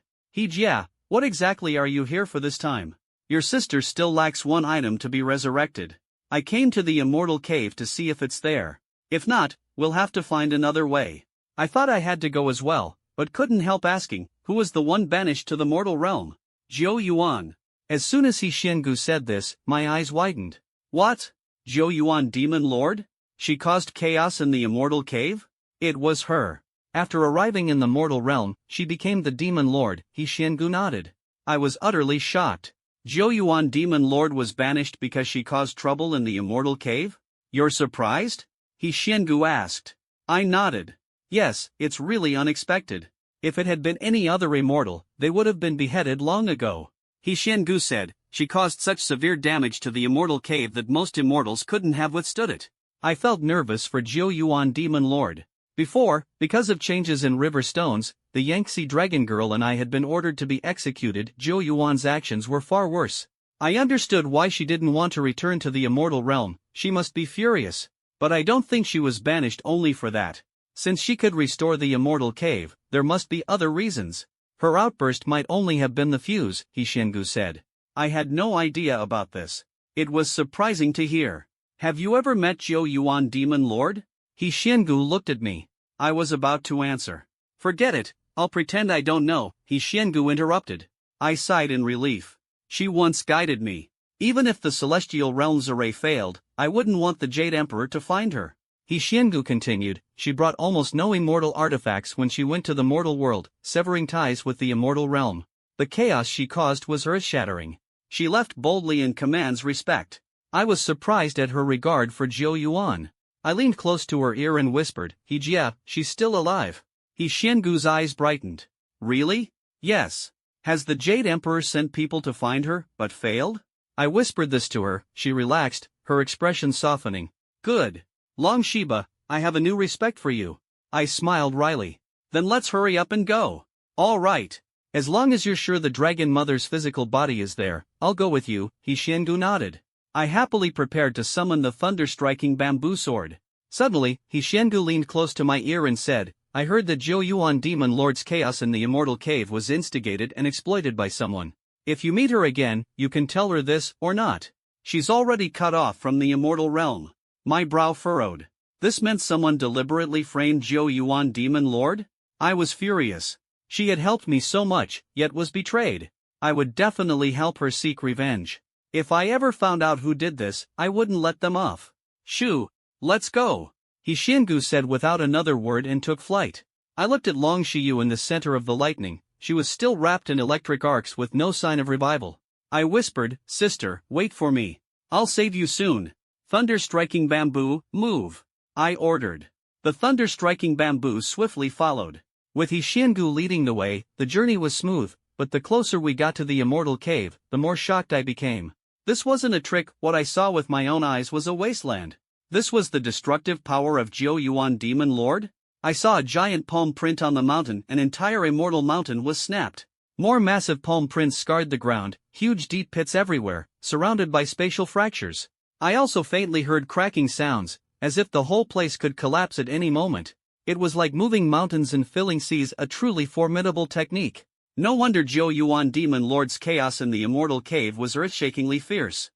What exactly are you here for this time? Your sister still lacks one item to be resurrected. I came to the immortal cave to see if it's there. If not, we'll have to find another way. I thought I had to go as well, but couldn't help asking, who was the one banished to the mortal realm? Zhou Yuan. As soon as Xiangu said this, my eyes widened. What? Zhou Yuan Demon Lord? She caused chaos in the immortal cave? It was her. After arriving in the mortal realm, she became the Demon Lord, Xiangu nodded. I was utterly shocked. Zhou Yuan Demon Lord was banished because she caused trouble in the immortal cave? You're surprised? Xiangu asked. I nodded. Yes, it's really unexpected. If it had been any other immortal, they would have been beheaded long ago. He Xiangu said, she caused such severe damage to the immortal cave that most immortals couldn't have withstood it. I felt nervous for Jiu Yuan Demon Lord. Before, because of changes in river stones, the Yangtze Dragon Girl and I had been ordered to be executed. Jiu Yuan's actions were far worse. I understood why she didn't want to return to the immortal realm, she must be furious. But I don't think she was banished only for that. Since she could restore the immortal cave, there must be other reasons. Her outburst might only have been the fuse, He Xiangu said. I had no idea about this. It was surprising to hear. Have you ever met Jiu Yuan Demon Lord? He Xiangu looked at me. I was about to answer. Forget it, I'll pretend I don't know, He Xiangu interrupted. I sighed in relief. She once guided me. Even if the celestial realm's array failed, I wouldn't want the Jade Emperor to find her. He Xiangu continued, she brought almost no immortal artifacts when she went to the mortal world, severing ties with the immortal realm. The chaos she caused was earth-shattering. She left boldly and commands respect. I was surprised at her regard for Jiu Yuan. I leaned close to her ear and whispered, He Jia, she's still alive. He Xiangu's eyes brightened. Really? Yes. Has the Jade Emperor sent people to find her, but failed? I whispered this to her, she relaxed, her expression softening. Good. Long Shiba, I have a new respect for you. I smiled wryly. Then let's hurry up and go. All right. As long as you're sure the Dragon Mother's physical body is there, I'll go with you, He Xiangu nodded. I happily prepared to summon the thunder-striking bamboo sword. Suddenly, He Xiangu leaned close to my ear and said, I heard that Jiu Yuan Demon Lord's chaos in the immortal cave was instigated and exploited by someone. If you meet her again, you can tell her this, or not. She's already cut off from the immortal realm. My brow furrowed. This meant someone deliberately framed Jiu Yuan Demon Lord? I was furious. She had helped me so much, yet was betrayed. I would definitely help her seek revenge. If I ever found out who did this, I wouldn't let them off. Shoo, let's go. He Xiangu said without another word and took flight. I looked at Long Shiyu in the center of the lightning. She was still wrapped in electric arcs with no sign of revival. I whispered, Sister, wait for me. I'll save you soon. Thunder-striking bamboo, move. I ordered. The thunder-striking bamboo swiftly followed. With He Xiangu leading the way, the journey was smooth, but the closer we got to the immortal cave, the more shocked I became. This wasn't a trick, what I saw with my own eyes was a wasteland. This was the destructive power of Jiu Yuan Demon Lord? I saw a giant palm print on the mountain, an entire immortal mountain was snapped. More massive palm prints scarred the ground, huge deep pits everywhere, surrounded by spatial fractures. I also faintly heard cracking sounds, as if the whole place could collapse at any moment. It was like moving mountains and filling seas, a truly formidable technique. No wonder Jiu Yuan Demon Lord's chaos in the immortal cave was earth-shakingly fierce.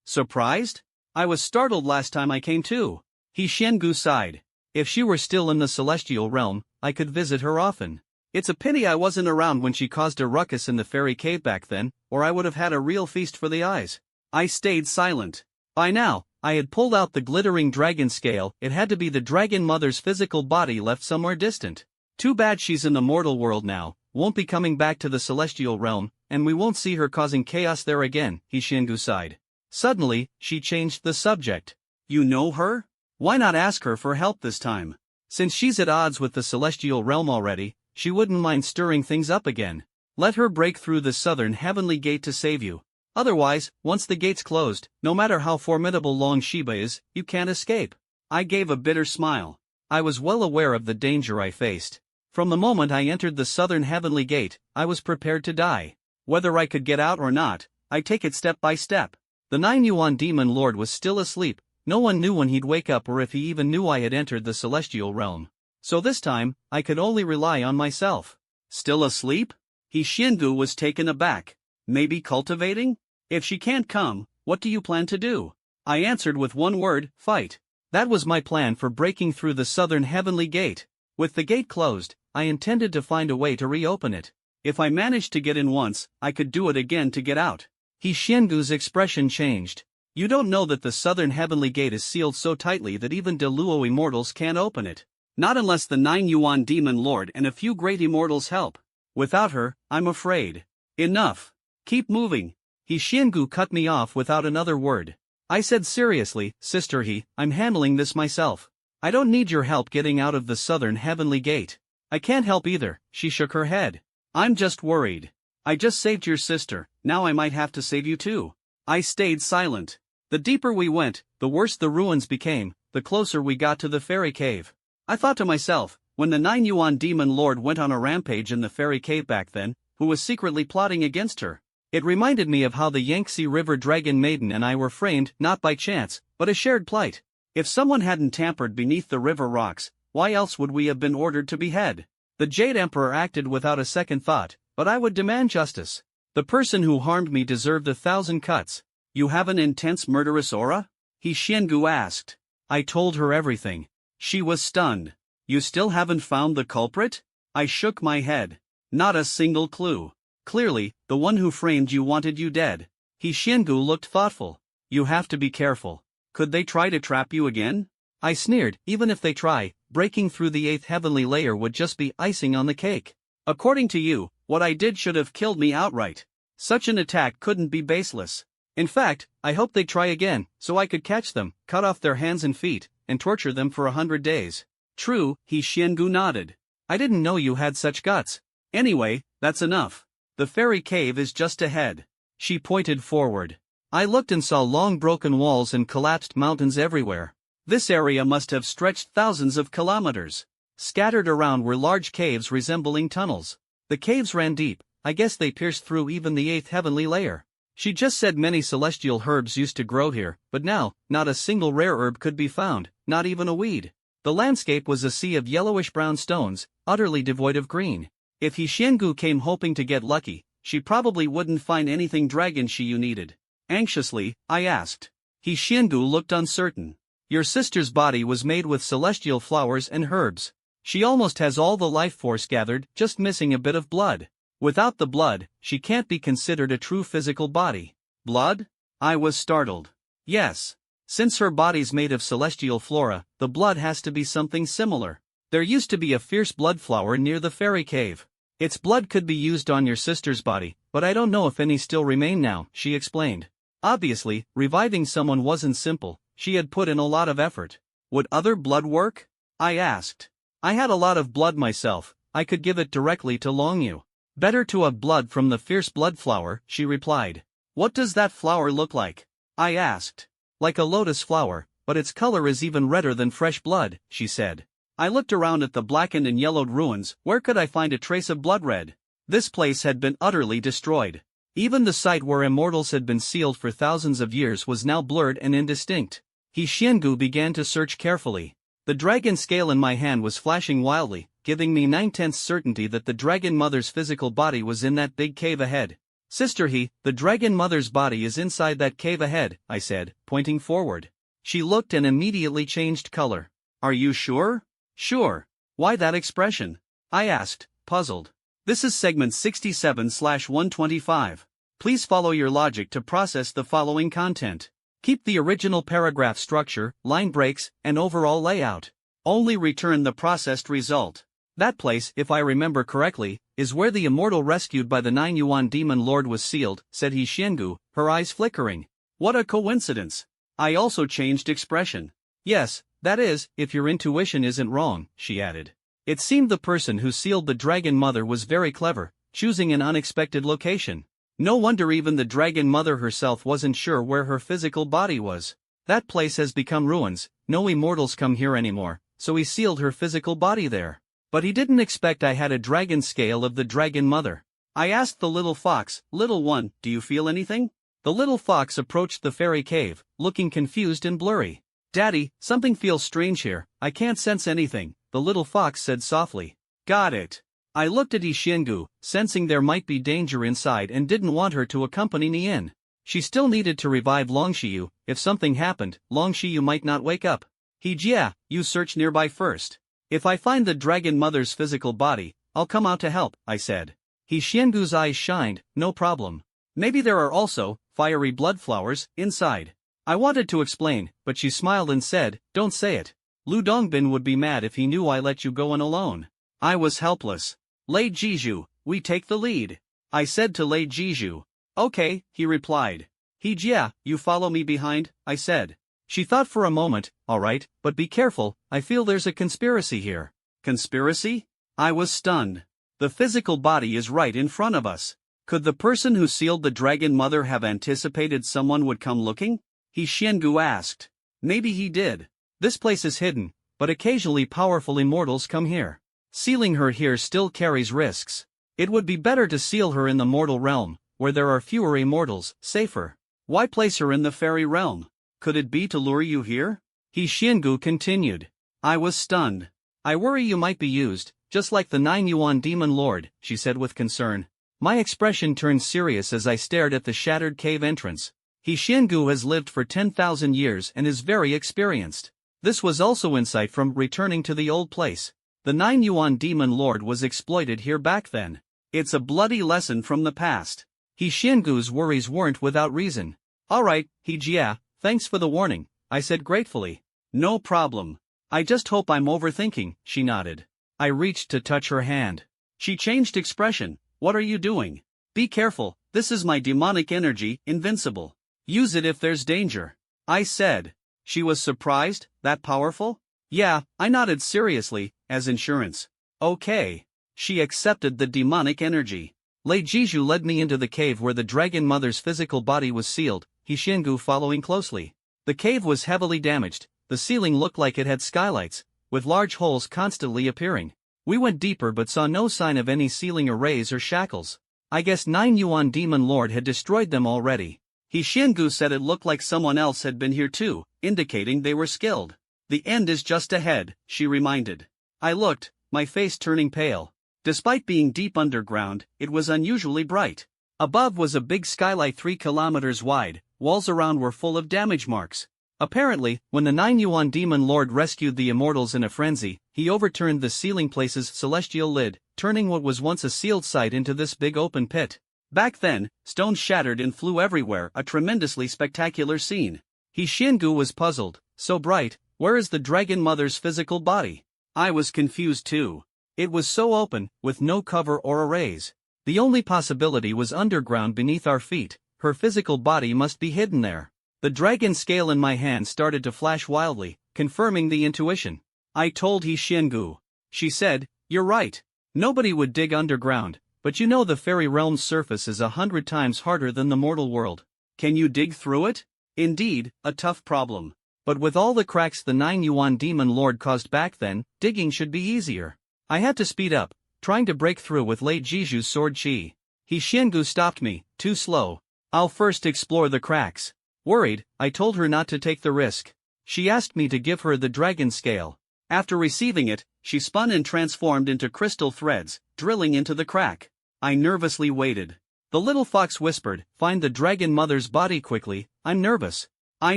Surprised? I was startled last time I came too. He Xiangu sighed. If she were still in the celestial realm, I could visit her often. It's a pity I wasn't around when she caused a ruckus in the fairy cave back then, or I would have had a real feast for the eyes. I stayed silent. By now, I had pulled out the glittering dragon scale. It had to be the Dragon Mother's physical body left somewhere distant. Too bad she's in the mortal world now, won't be coming back to the celestial realm, and we won't see her causing chaos there again, He Xiangu sighed. Suddenly, she changed the subject. You know her? Why not ask her for help this time? Since she's at odds with the celestial realm already, she wouldn't mind stirring things up again. Let her break through the southern heavenly gate to save you. Otherwise, once the gate's closed, no matter how formidable Long Shiba is, you can't escape. I gave a bitter smile. I was well aware of the danger I faced. From the moment I entered the southern heavenly gate, I was prepared to die. Whether I could get out or not, I'd take it step by step. The 9 Yuan Demon Lord was still asleep. No one knew when he'd wake up or if he even knew I had entered the celestial realm. So this time, I could only rely on myself. Still asleep? He Xiangu was taken aback. Maybe cultivating? If she can't come, what do you plan to do? I answered with one word, fight. That was my plan for breaking through the southern heavenly gate. With the gate closed, I intended to find a way to reopen it. If I managed to get in once, I could do it again to get out. He Xiangu's expression changed. You don't know that the southern heavenly gate is sealed so tightly that even Deluo immortals can't open it. Not unless the 9 Yuan Demon Lord and a few great immortals help. Without her, I'm afraid. Enough. Keep moving. He Xiangu cut me off without another word. I said seriously, Sister I'm handling this myself. I don't need your help getting out of the southern heavenly gate. I can't help either, she shook her head. I'm just worried. I just saved your sister, now I might have to save you too. I stayed silent. The deeper we went, the worse the ruins became, the closer we got to the fairy cave. I thought to myself, when the 9-yuan demon lord went on a rampage in the fairy cave back then, who was secretly plotting against her? It reminded me of how the Yangtze River dragon Maiden and I were framed not by chance, but a shared plight. If someone hadn't tampered beneath the river rocks, why else would we have been ordered to behead? The Jade Emperor acted without a second thought, but I would demand justice. The person who harmed me deserved 1,000 cuts. You have an intense murderous aura? He Xiangu asked. I told her everything. She was stunned. You still haven't found the culprit? I shook my head. Not a single clue. Clearly, the one who framed you wanted you dead. He Xiangu looked thoughtful. You have to be careful. Could they try to trap you again? I sneered. Even if they try, breaking through the 8th heavenly layer would just be icing on the cake. According to you, what I did should have killed me outright. Such an attack couldn't be baseless. In fact, I hoped they'd try again, so I could catch them, cut off their hands and feet, and torture them for 100 days. True, He Xiangu nodded. I didn't know you had such guts. Anyway, that's enough. The fairy cave is just ahead. She pointed forward. I looked and saw long broken walls and collapsed mountains everywhere. This area must have stretched thousands of kilometers. Scattered around were large caves resembling tunnels. The caves ran deep. I guess they pierced through even the 8th heavenly layer. She just said many celestial herbs used to grow here, but now, not a single rare herb could be found, not even a weed. The landscape was a sea of yellowish-brown stones, utterly devoid of green. If He Xiangu came hoping to get lucky, she probably wouldn't find anything dragon Shiyu needed. Anxiously, I asked. He Xiangu looked uncertain. Your sister's body was made with celestial flowers and herbs. She almost has all the life force gathered, just missing a bit of blood. Without the blood, she can't be considered a true physical body. Blood? I was startled. Yes. Since her body's made of celestial flora, the blood has to be something similar. There used to be a fierce blood flower near the fairy cave. Its blood could be used on your sister's body, but I don't know if any still remain now, she explained. Obviously, reviving someone wasn't simple. She had put in a lot of effort. Would other blood work? I asked. I had a lot of blood myself. I could give it directly to Longyu. Better to have blood from the fierce blood flower, she replied. What does that flower look like? I asked. Like a lotus flower, but its color is even redder than fresh blood, she said. I looked around at the blackened and yellowed ruins. Where could I find a trace of blood red? This place had been utterly destroyed. Even the site where immortals had been sealed for thousands of years was now blurred and indistinct. He Xiangu began to search carefully. The dragon scale in my hand was flashing wildly, giving me 9/10 certainty that the dragon mother's physical body was in that big cave ahead. Sister the dragon mother's body is inside that cave ahead, I said, pointing forward. She looked and immediately changed color. Are you sure? Sure. Why that expression? I asked, puzzled. This is segment 67/125. Please follow your logic to process the following content. Keep the original paragraph structure, line breaks, and overall layout. Only return the processed result. That place, if I remember correctly, is where the immortal rescued by the 9-yuan demon lord was sealed, said He Xiangu, her eyes flickering. What a coincidence. I also changed expression. Yes, that is, if your intuition isn't wrong, she added. It seemed the person who sealed the dragon mother was very clever, choosing an unexpected location. No wonder even the dragon mother herself wasn't sure where her physical body was. That place has become ruins, no immortals come here anymore, so he sealed her physical body there. But he didn't expect I had a dragon scale of the dragon mother. I asked the little fox, Little one, do you feel anything? The little fox approached the fairy cave, looking confused and blurry. Daddy, something feels strange here, I can't sense anything, the little fox said softly. Got it. I looked at He Xiangu, sensing there might be danger inside and didn't want her to accompany me in. She still needed to revive Longshiyu. If something happened, Longshiyu might not wake up. Jia, you search nearby first. If I find the dragon mother's physical body, I'll come out to help, I said. He Xiangu's eyes shined, no problem. Maybe there are also fiery blood flowers inside. I wanted to explain, but she smiled and said, don't say it. Lu Dongbin would be mad if he knew I let you go in alone. I was helpless. Lei Jiju, we take the lead. I said to Lei Jiju. Okay, he replied. He Jia, you follow me behind, I said. She thought for a moment, alright, but be careful, I feel there's a conspiracy here. Conspiracy? I was stunned. The physical body is right in front of us. Could the person who sealed the Dragon Mother have anticipated someone would come looking? He Xiangu asked. Maybe he did. This place is hidden, but occasionally powerful immortals come here. Sealing her here still carries risks. It would be better to seal her in the mortal realm, where there are fewer immortals, safer. Why place her in the fairy realm? Could it be to lure you here? He Xiangu continued. I was stunned. I worry you might be used, just like the 9 Yuan demon lord, she said with concern. My expression turned serious as I stared at the shattered cave entrance. He Xiangu has lived for 10,000 years and is very experienced. This was also insight from returning to the old place. The 9 Yuan demon lord was exploited here back then. It's a bloody lesson from the past. He Xiangu's worries weren't without reason. Alright, He Jia, thanks for the warning, I said gratefully. No problem. I just hope I'm overthinking, she nodded. I reached to touch her hand. She changed expression. What are you doing? Be careful, this is my demonic energy, invincible. Use it if there's danger. I said. She was surprised, that powerful? Yeah, I nodded seriously, as insurance. Okay. She accepted the demonic energy. Lei Jiju led me into the cave where the Dragon Mother's physical body was sealed, He Xiangu following closely. The cave was heavily damaged, the ceiling looked like it had skylights, with large holes constantly appearing. We went deeper but saw no sign of any ceiling arrays or shackles. I guess 9 Yuan Demon Lord had destroyed them already. He Xiangu said it looked like someone else had been here too, indicating they were skilled. The end is just ahead, she reminded. I looked, my face turning pale. Despite being deep underground, it was unusually bright. Above was a big skylight 3 kilometers wide, walls around were full of damage marks. Apparently, when the 9 Yuan Demon Lord rescued the immortals in a frenzy, he overturned the ceiling place's celestial lid, turning what was once a sealed site into this big open pit. Back then, stones shattered and flew everywhere, a tremendously spectacular scene. He Xiangu was puzzled. So bright, where is the Dragon Mother's physical body? I was confused too. It was so open, with no cover or arrays. The only possibility was underground beneath our feet. Her physical body must be hidden there. The dragon scale in my hand started to flash wildly, confirming the intuition. I told He Xiangu. She said, "You're right. Nobody would dig underground, but you know the fairy realm's surface is 100 times harder than the mortal world. Can you dig through it?" Indeed, a tough problem. But with all the cracks the 9 Yuan Demon Lord caused back then, digging should be easier. I had to speed up, trying to break through with Lei Jiju's sword chi. He Xiangu stopped me, too slow. I'll first explore the cracks. Worried, I told her not to take the risk. She asked me to give her the dragon scale. After receiving it, she spun and transformed into crystal threads, drilling into the crack. I nervously waited. The little fox whispered, "Find the Dragon Mother's body quickly, I'm nervous." I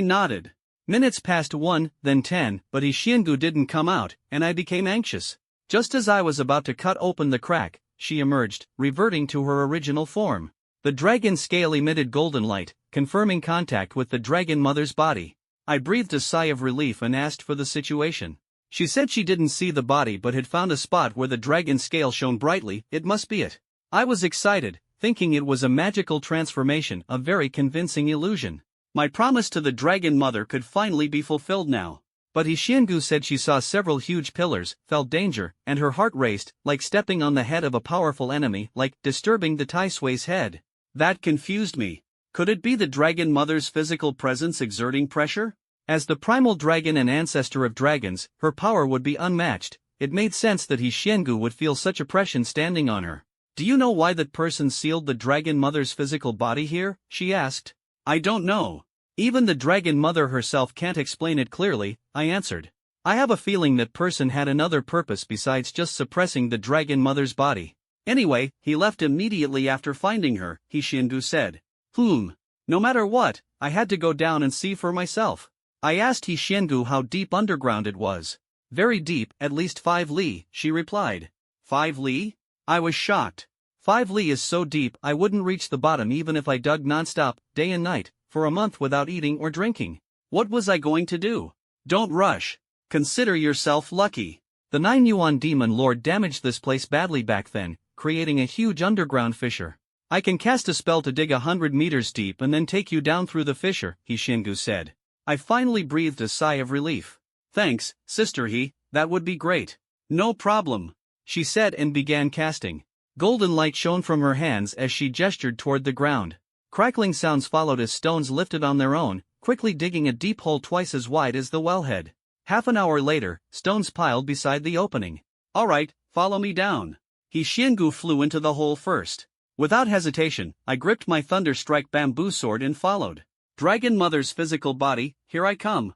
nodded. Minutes passed 1, then 10, but He Xiangu didn't come out, and I became anxious. Just as I was about to cut open the crack, she emerged, reverting to her original form. The dragon scale emitted golden light, confirming contact with the Dragon Mother's body. I breathed a sigh of relief and asked for the situation. She said she didn't see the body but had found a spot where the dragon scale shone brightly. It must be it. I was excited, thinking it was a magical transformation, a very convincing illusion. My promise to the Dragon Mother could finally be fulfilled now. But He Xiangu said she saw several huge pillars, felt danger, and her heart raced, like stepping on the head of a powerful enemy, like disturbing the Tai Sui's head. That confused me. Could it be the Dragon Mother's physical presence exerting pressure? As the primal dragon and ancestor of dragons, her power would be unmatched. It made sense that He Xiangu would feel such oppression standing on her. "Do you know why that person sealed the Dragon Mother's physical body here?" she asked. "I don't know. Even the Dragon Mother herself can't explain it clearly," I answered. "I have a feeling that person had another purpose besides just suppressing the Dragon Mother's body. Anyway, he left immediately after finding her," He Xiangu said. No matter what, I had to go down and see for myself. I asked He Xiangu how deep underground it was. "Very deep, at least 5 li," she replied. 5 li? I was shocked. 5 li is so deep I wouldn't reach the bottom even if I dug nonstop, day and night, for a month without eating or drinking. What was I going to do? Don't rush. Consider yourself lucky. The 9 Yuan Demon Lord damaged this place badly back then, creating a huge underground fissure. "I can cast a spell to dig 100 meters deep and then take you down through the fissure," He Xiangu said. I finally breathed a sigh of relief. Thanks, Sister He, that would be great. No problem, she said and began casting. Golden light shone from her hands as she gestured toward the ground. Crackling sounds followed as stones lifted on their own, quickly digging a deep hole twice as wide as the wellhead. Half an hour later, stones piled beside the opening. All right, follow me down. He Xiangu flew into the hole first. Without hesitation, I gripped my Thunderstrike bamboo sword and followed. Dragon Mother's physical body, here I come.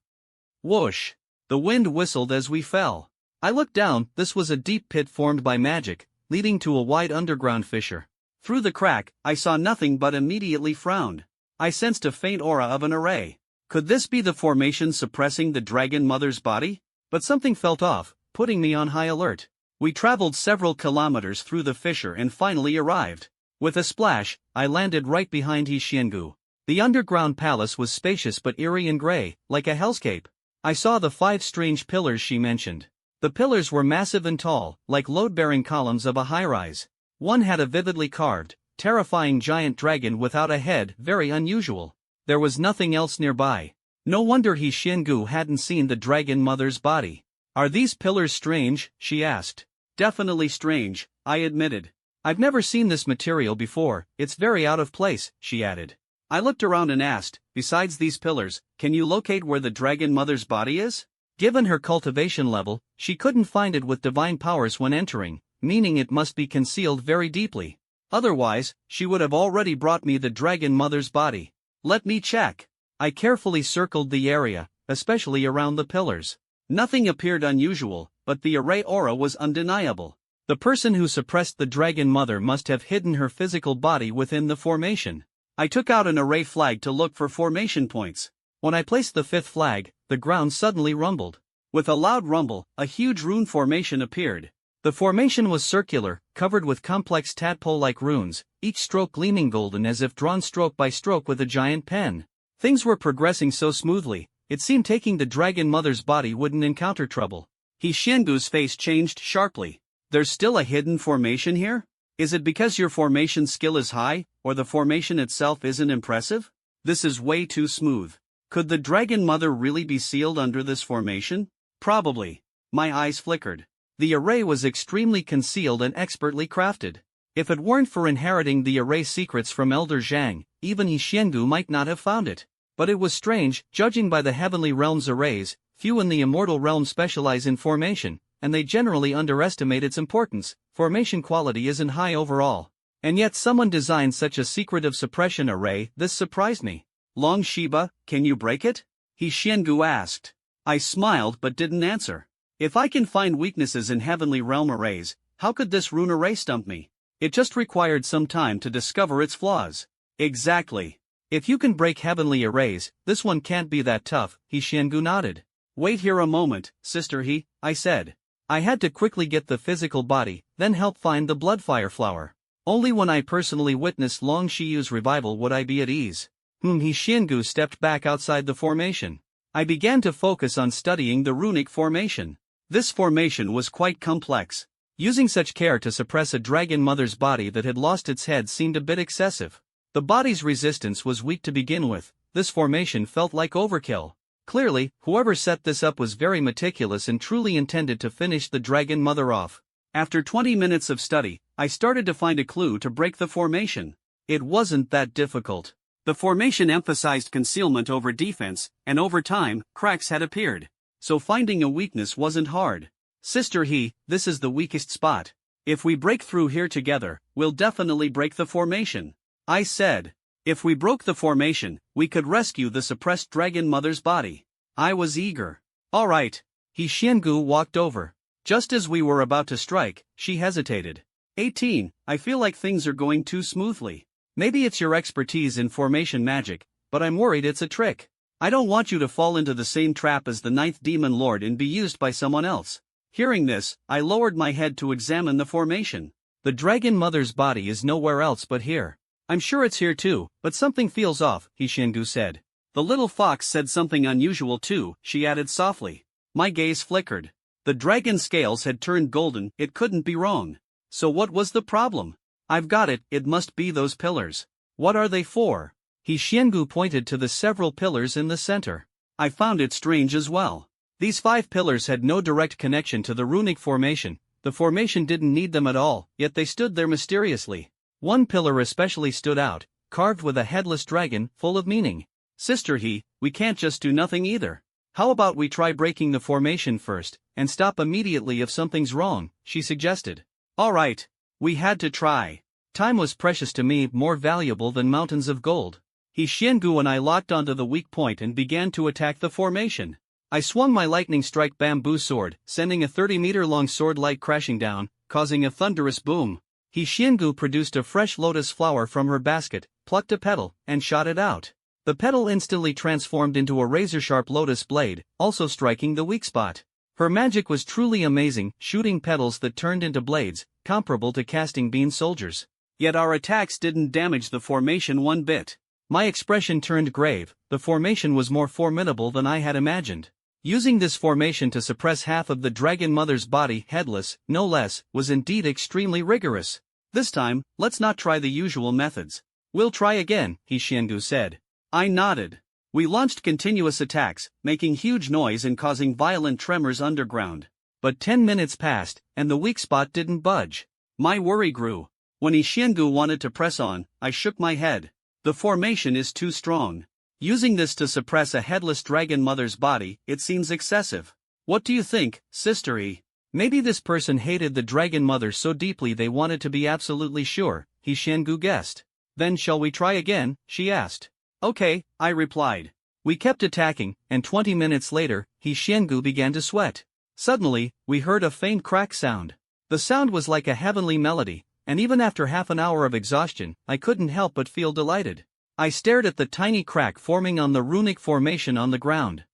Whoosh! The wind whistled as we fell. I looked down. This was a deep pit formed by magic, leading to a wide underground fissure. Through the crack, I saw nothing but immediately frowned. I sensed a faint aura of an array. Could this be the formation suppressing the Dragon Mother's body? But something felt off, putting me on high alert. We traveled several kilometers through the fissure and finally arrived. With a splash, I landed right behind He Xiangu. The underground palace was spacious but eerie and gray, like a hellscape. I saw the 5 strange pillars she mentioned. The pillars were massive and tall, like load-bearing columns of a high-rise. One had a vividly carved, terrifying giant dragon without a head, very unusual. There was nothing else nearby. No wonder He Xiangu hadn't seen the Dragon Mother's body. Are these pillars strange? She asked. Definitely strange, I admitted. I've never seen this material before, it's very out of place, she added. I looked around and asked, besides these pillars, can you locate where the Dragon Mother's body is? Given her cultivation level, she couldn't find it with divine powers when entering, meaning it must be concealed very deeply. Otherwise, she would have already brought me the Dragon Mother's body. Let me check. I carefully circled the area, especially around the pillars. Nothing appeared unusual, but the array aura was undeniable. The person who suppressed the Dragon Mother must have hidden her physical body within the formation. I took out an array flag to look for formation points. When I placed the 5th flag, the ground suddenly rumbled. With a loud rumble, a huge rune formation appeared. The formation was circular, covered with complex tadpole-like runes, each stroke gleaming golden as if drawn stroke by stroke with a giant pen. Things were progressing so smoothly, it seemed taking the Dragon Mother's body wouldn't encounter trouble. He Xiangu's face changed sharply. There's still a hidden formation here? Is it because your formation skill is high, or the formation itself isn't impressive? This is way too smooth. Could the Dragon Mother really be sealed under this formation? Probably. My eyes flickered. The array was extremely concealed and expertly crafted. If it weren't for inheriting the array secrets from Elder Zhang, even He Xiangu might not have found it. But it was strange, judging by the Heavenly Realm's arrays, few in the Immortal Realm specialize in formation, and they generally underestimate its importance. Formation quality isn't high overall. And yet someone designed such a secretive suppression array. This surprised me. Long Shiba, can you break it? He Xiangu asked. I smiled but didn't answer. If I can find weaknesses in Heavenly Realm arrays, how could this rune array stump me? It just required some time to discover its flaws. Exactly. If you can break heavenly arrays, this one can't be that tough, He Xiangu nodded. Wait here a moment, Sister He, I said. I had to quickly get the physical body, then help find the Bloodfire flower. Only when I personally witnessed Long Shiyu's revival would I be at ease. He Xiangu stepped back outside the formation. I began to focus on studying the runic formation. This formation was quite complex. Using such care to suppress a Dragon Mother's body that had lost its head seemed a bit excessive. The body's resistance was weak to begin with. This formation felt like overkill. Clearly, whoever set this up was very meticulous and truly intended to finish the Dragon Mother off. After 20 minutes of study, I started to find a clue to break the formation. It wasn't that difficult. The formation emphasized concealment over defense, and over time, cracks had appeared. So finding a weakness wasn't hard. Sister He, this is the weakest spot. If we break through here together, we'll definitely break the formation. I said. If we broke the formation, we could rescue the suppressed Dragon Mother's body. I was eager. All right. He Xiangu walked over. Just as we were about to strike, she hesitated. 18. I feel like things are going too smoothly. Maybe it's your expertise in formation magic, but I'm worried it's a trick. I don't want you to fall into the same trap as the 9th Demon Lord and be used by someone else. Hearing this, I lowered my head to examine the formation. The Dragon Mother's body is nowhere else but here. I'm sure it's here too, but something feels off, He Xiangu said. The little fox said something unusual too, she added softly. My gaze flickered. The dragon scales had turned golden, it couldn't be wrong. So what was the problem? I've got it, it must be those pillars. What are they for? He Xiangu pointed to the several pillars in the center. I found it strange as well. These 5 pillars had no direct connection to the runic formation, the formation didn't need them at all, yet they stood there mysteriously. One pillar especially stood out, carved with a headless dragon, full of meaning. Sister we can't just do nothing either. How about we try breaking the formation first, and stop immediately if something's wrong, she suggested. Alright. We had to try. Time was precious to me, more valuable than mountains of gold. Xiangu and I locked onto the weak point and began to attack the formation. I swung my lightning strike bamboo sword, sending a 30-meter-long sword light crashing down, causing a thunderous boom. Xiangu produced a fresh lotus flower from her basket, plucked a petal, and shot it out. The petal instantly transformed into a razor-sharp lotus blade, also striking the weak spot. Her magic was truly amazing, shooting petals that turned into blades, comparable to casting bean soldiers. Yet our attacks didn't damage the formation one bit. My expression turned grave, the formation was more formidable than I had imagined. Using this formation to suppress half of the Dragon Mother's body, headless, no less, was indeed extremely rigorous. This time, let's not try the usual methods. We'll try again, Xiangu said. I nodded. We launched continuous attacks, making huge noise and causing violent tremors underground. But 10 minutes passed, and the weak spot didn't budge. My worry grew. When Xiangu wanted to press on, I shook my head. The formation is too strong. Using this to suppress a headless Dragon Mother's body, it seems excessive. What do you think, Sister E? Maybe this person hated the Dragon Mother so deeply they wanted to be absolutely sure, Xiangu guessed. Then shall we try again, she asked. Okay, I replied. We kept attacking, and 20 minutes later, Xiangu began to sweat. Suddenly, we heard a faint crack sound. The sound was like a heavenly melody, and even after half an hour of exhaustion, I couldn't help but feel delighted. I stared at the tiny crack forming on the runic formation on the ground.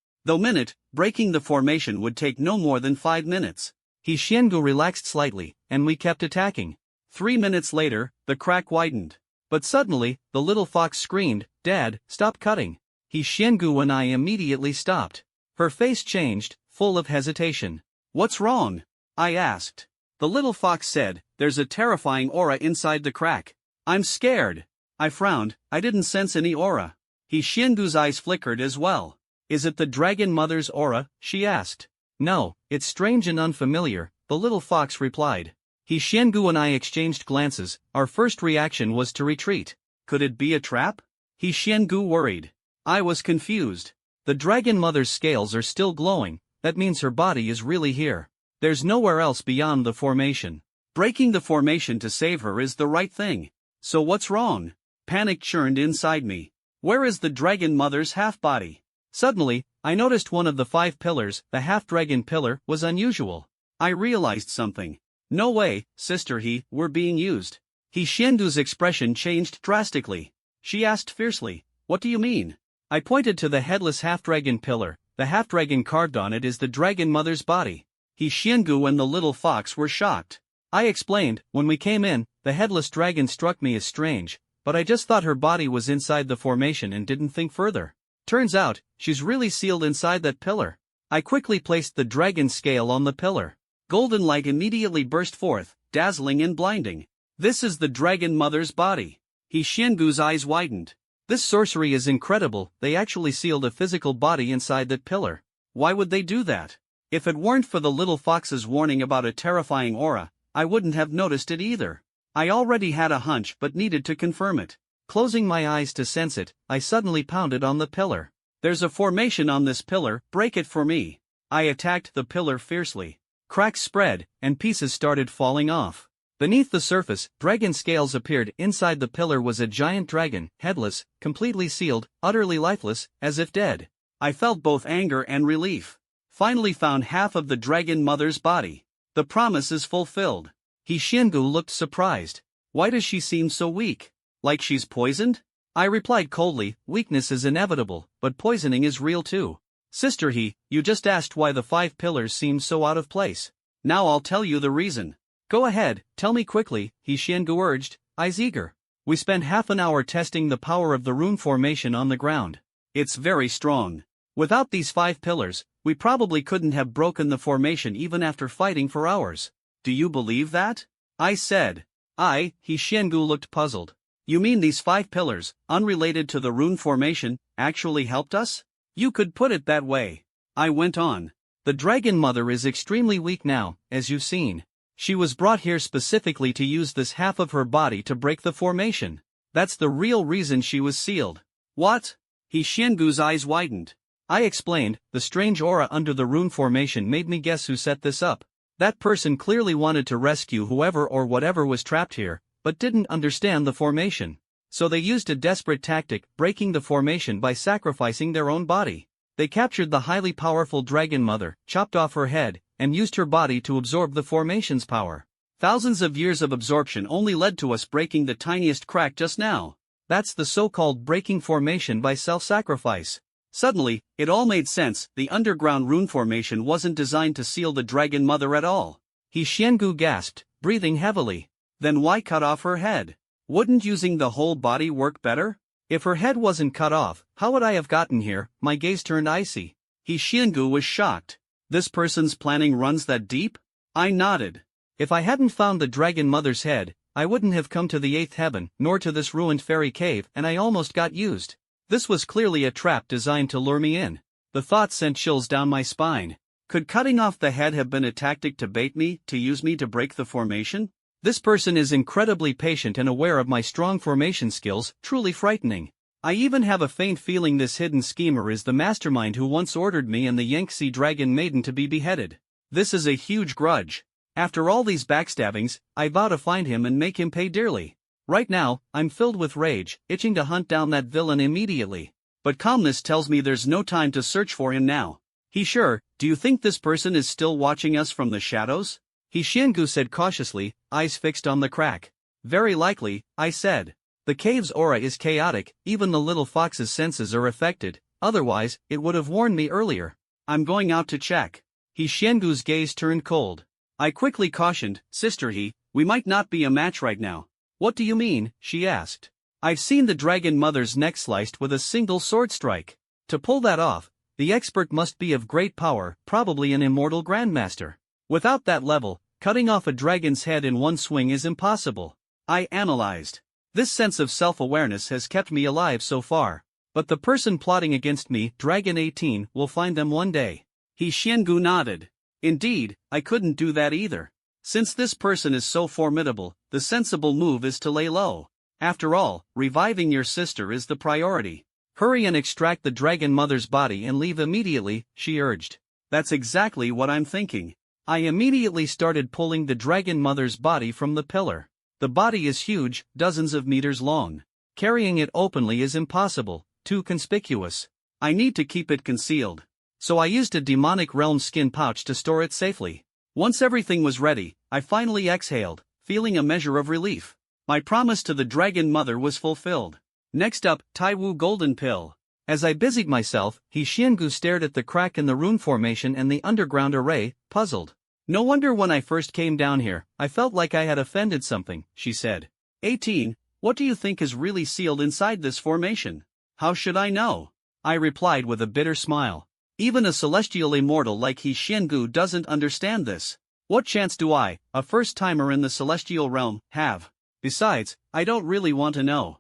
Breaking the formation would take no more than 5 minutes. Xiangu relaxed slightly, and we kept attacking. 3 minutes later, the crack widened. But suddenly, the little fox screamed, Dad, stop cutting. Xiangu and I immediately stopped. Her face changed, full of hesitation. What's wrong? I asked. The little fox said, there's a terrifying aura inside the crack. I'm scared. I frowned, I didn't sense any aura. Xiangu's eyes flickered as well. Is it the Dragon Mother's aura? She asked. No, it's strange and unfamiliar, the little fox replied. Xiangu and I exchanged glances, our first reaction was to retreat. Could it be a trap? Xiangu worried. I was confused. The Dragon Mother's scales are still glowing, that means her body is really here. There's nowhere else beyond the formation. Breaking the formation to save her is the right thing. So what's wrong? Panic churned inside me. Where is the Dragon Mother's half-body? Suddenly, I noticed one of the 5 pillars, the half-dragon pillar, was unusual. I realized something. No way, Sister we're being used. Xiangu's expression changed drastically. She asked fiercely, what do you mean? I pointed to the headless half-dragon pillar, the half-dragon carved on it is the Dragon Mother's body. Xiangu and the little fox were shocked. I explained, when we came in, the headless dragon struck me as strange, but I just thought her body was inside the formation and didn't think further. Turns out, she's really sealed inside that pillar. I quickly placed the dragon scale on the pillar. Golden light immediately burst forth, dazzling and blinding. This is the Dragon Mother's body. Xiangu's eyes widened. This sorcery is incredible, they actually sealed a physical body inside that pillar. Why would they do that? If it weren't for the little fox's warning about a terrifying aura, I wouldn't have noticed it either. I already had a hunch but needed to confirm it. Closing my eyes to sense it, I suddenly pounded on the pillar. There's a formation on this pillar, break it for me. I attacked the pillar fiercely. Cracks spread, and pieces started falling off. Beneath the surface, dragon scales appeared. Inside the pillar was a giant dragon, headless, completely sealed, utterly lifeless, as if dead. I felt both anger and relief. Finally found half of the Dragon Mother's body. The promise is fulfilled. Xiangu looked surprised. Why does she seem so weak? Like she's poisoned? I replied coldly, weakness is inevitable, but poisoning is real too. Sister you just asked why the 5 pillars seem so out of place. Now I'll tell you the reason. Go ahead, tell me quickly, Xiangu urged, eyes eager. We spent half an hour testing the power of the rune formation on the ground. It's very strong. Without these 5 pillars, we probably couldn't have broken the formation even after fighting for hours. Do you believe that? I said. Xiangu looked puzzled. You mean these 5 pillars, unrelated to the rune formation, actually helped us? You could put it that way. I went on. The Dragon Mother is extremely weak now, as you've seen. She was brought here specifically to use this half of her body to break the formation. That's the real reason she was sealed. What? He Xiangu's eyes widened. I explained, the strange aura under the rune formation made me guess who set this up. That person clearly wanted to rescue whoever or whatever was trapped here, but didn't understand the formation. So they used a desperate tactic, breaking the formation by sacrificing their own body. They captured the highly powerful Dragon Mother, chopped off her head, and used her body to absorb the formation's power. Thousands of years of absorption only led to us breaking the tiniest crack just now. That's the so-called breaking formation by self-sacrifice. Suddenly, it all made sense. The underground rune formation wasn't designed to seal the Dragon Mother at all. He Xiangu gasped, breathing heavily. Then why cut off her head? Wouldn't using the whole body work better? If her head wasn't cut off, how would I have gotten here? My gaze turned icy. He Xiangu was shocked. This person's planning runs that deep? I nodded. If I hadn't found the Dragon Mother's head, I wouldn't have come to the 8th heaven, nor to this ruined fairy cave, and I almost got used. This was clearly a trap designed to lure me in. The thought sent chills down my spine. Could cutting off the head have been a tactic to bait me, to use me to break the formation? This person is incredibly patient and aware of my strong formation skills, truly frightening. I even have a faint feeling this hidden schemer is the mastermind who once ordered me and the Yangtze Dragon Maiden to be beheaded. This is a huge grudge. After all these backstabbings, I vow to find him and make him pay dearly. Right now, I'm filled with rage, itching to hunt down that villain immediately. But calmness tells me there's no time to search for him now. He sure, do you think this person is still watching us from the shadows? He Xiangu said cautiously, eyes fixed on the crack. Very likely, I said. The cave's aura is chaotic, even the little fox's senses are affected, otherwise, it would have warned me earlier. I'm going out to check. He Xiangu's gaze turned cold. I quickly cautioned, Sister He, we might not be a match right now. What do you mean? She asked. I've seen the Dragon Mother's neck sliced with a single sword strike. To pull that off, the expert must be of great power, probably an immortal grandmaster. Without that level, cutting off a dragon's head in one swing is impossible. I analyzed. This sense of self-awareness has kept me alive so far. But the person plotting against me, Dragon 18, will find them one day. He Xiangu nodded. Indeed, I couldn't do that either. Since this person is so formidable, the sensible move is to lay low. After all, reviving your sister is the priority. Hurry and extract the Dragon Mother's body and leave immediately, she urged. That's exactly what I'm thinking. I immediately started pulling the Dragon Mother's body from the pillar. The body is huge, dozens of meters long. Carrying it openly is impossible, too conspicuous. I need to keep it concealed. So I used a demonic realm skin pouch to store it safely. Once everything was ready, I finally exhaled, feeling a measure of relief. My promise to the Dragon Mother was fulfilled. Next up, Taiwu Golden Pill. As I busied myself, He Xiangu stared at the crack in the rune formation and the underground array, puzzled. No wonder when I first came down here, I felt like I had offended something, she said. 18, what do you think is really sealed inside this formation? How should I know? I replied with a bitter smile. Even a celestial immortal like He Xiangu doesn't understand this. What chance do I, a first-timer in the celestial realm, have? Besides, I don't really want to know.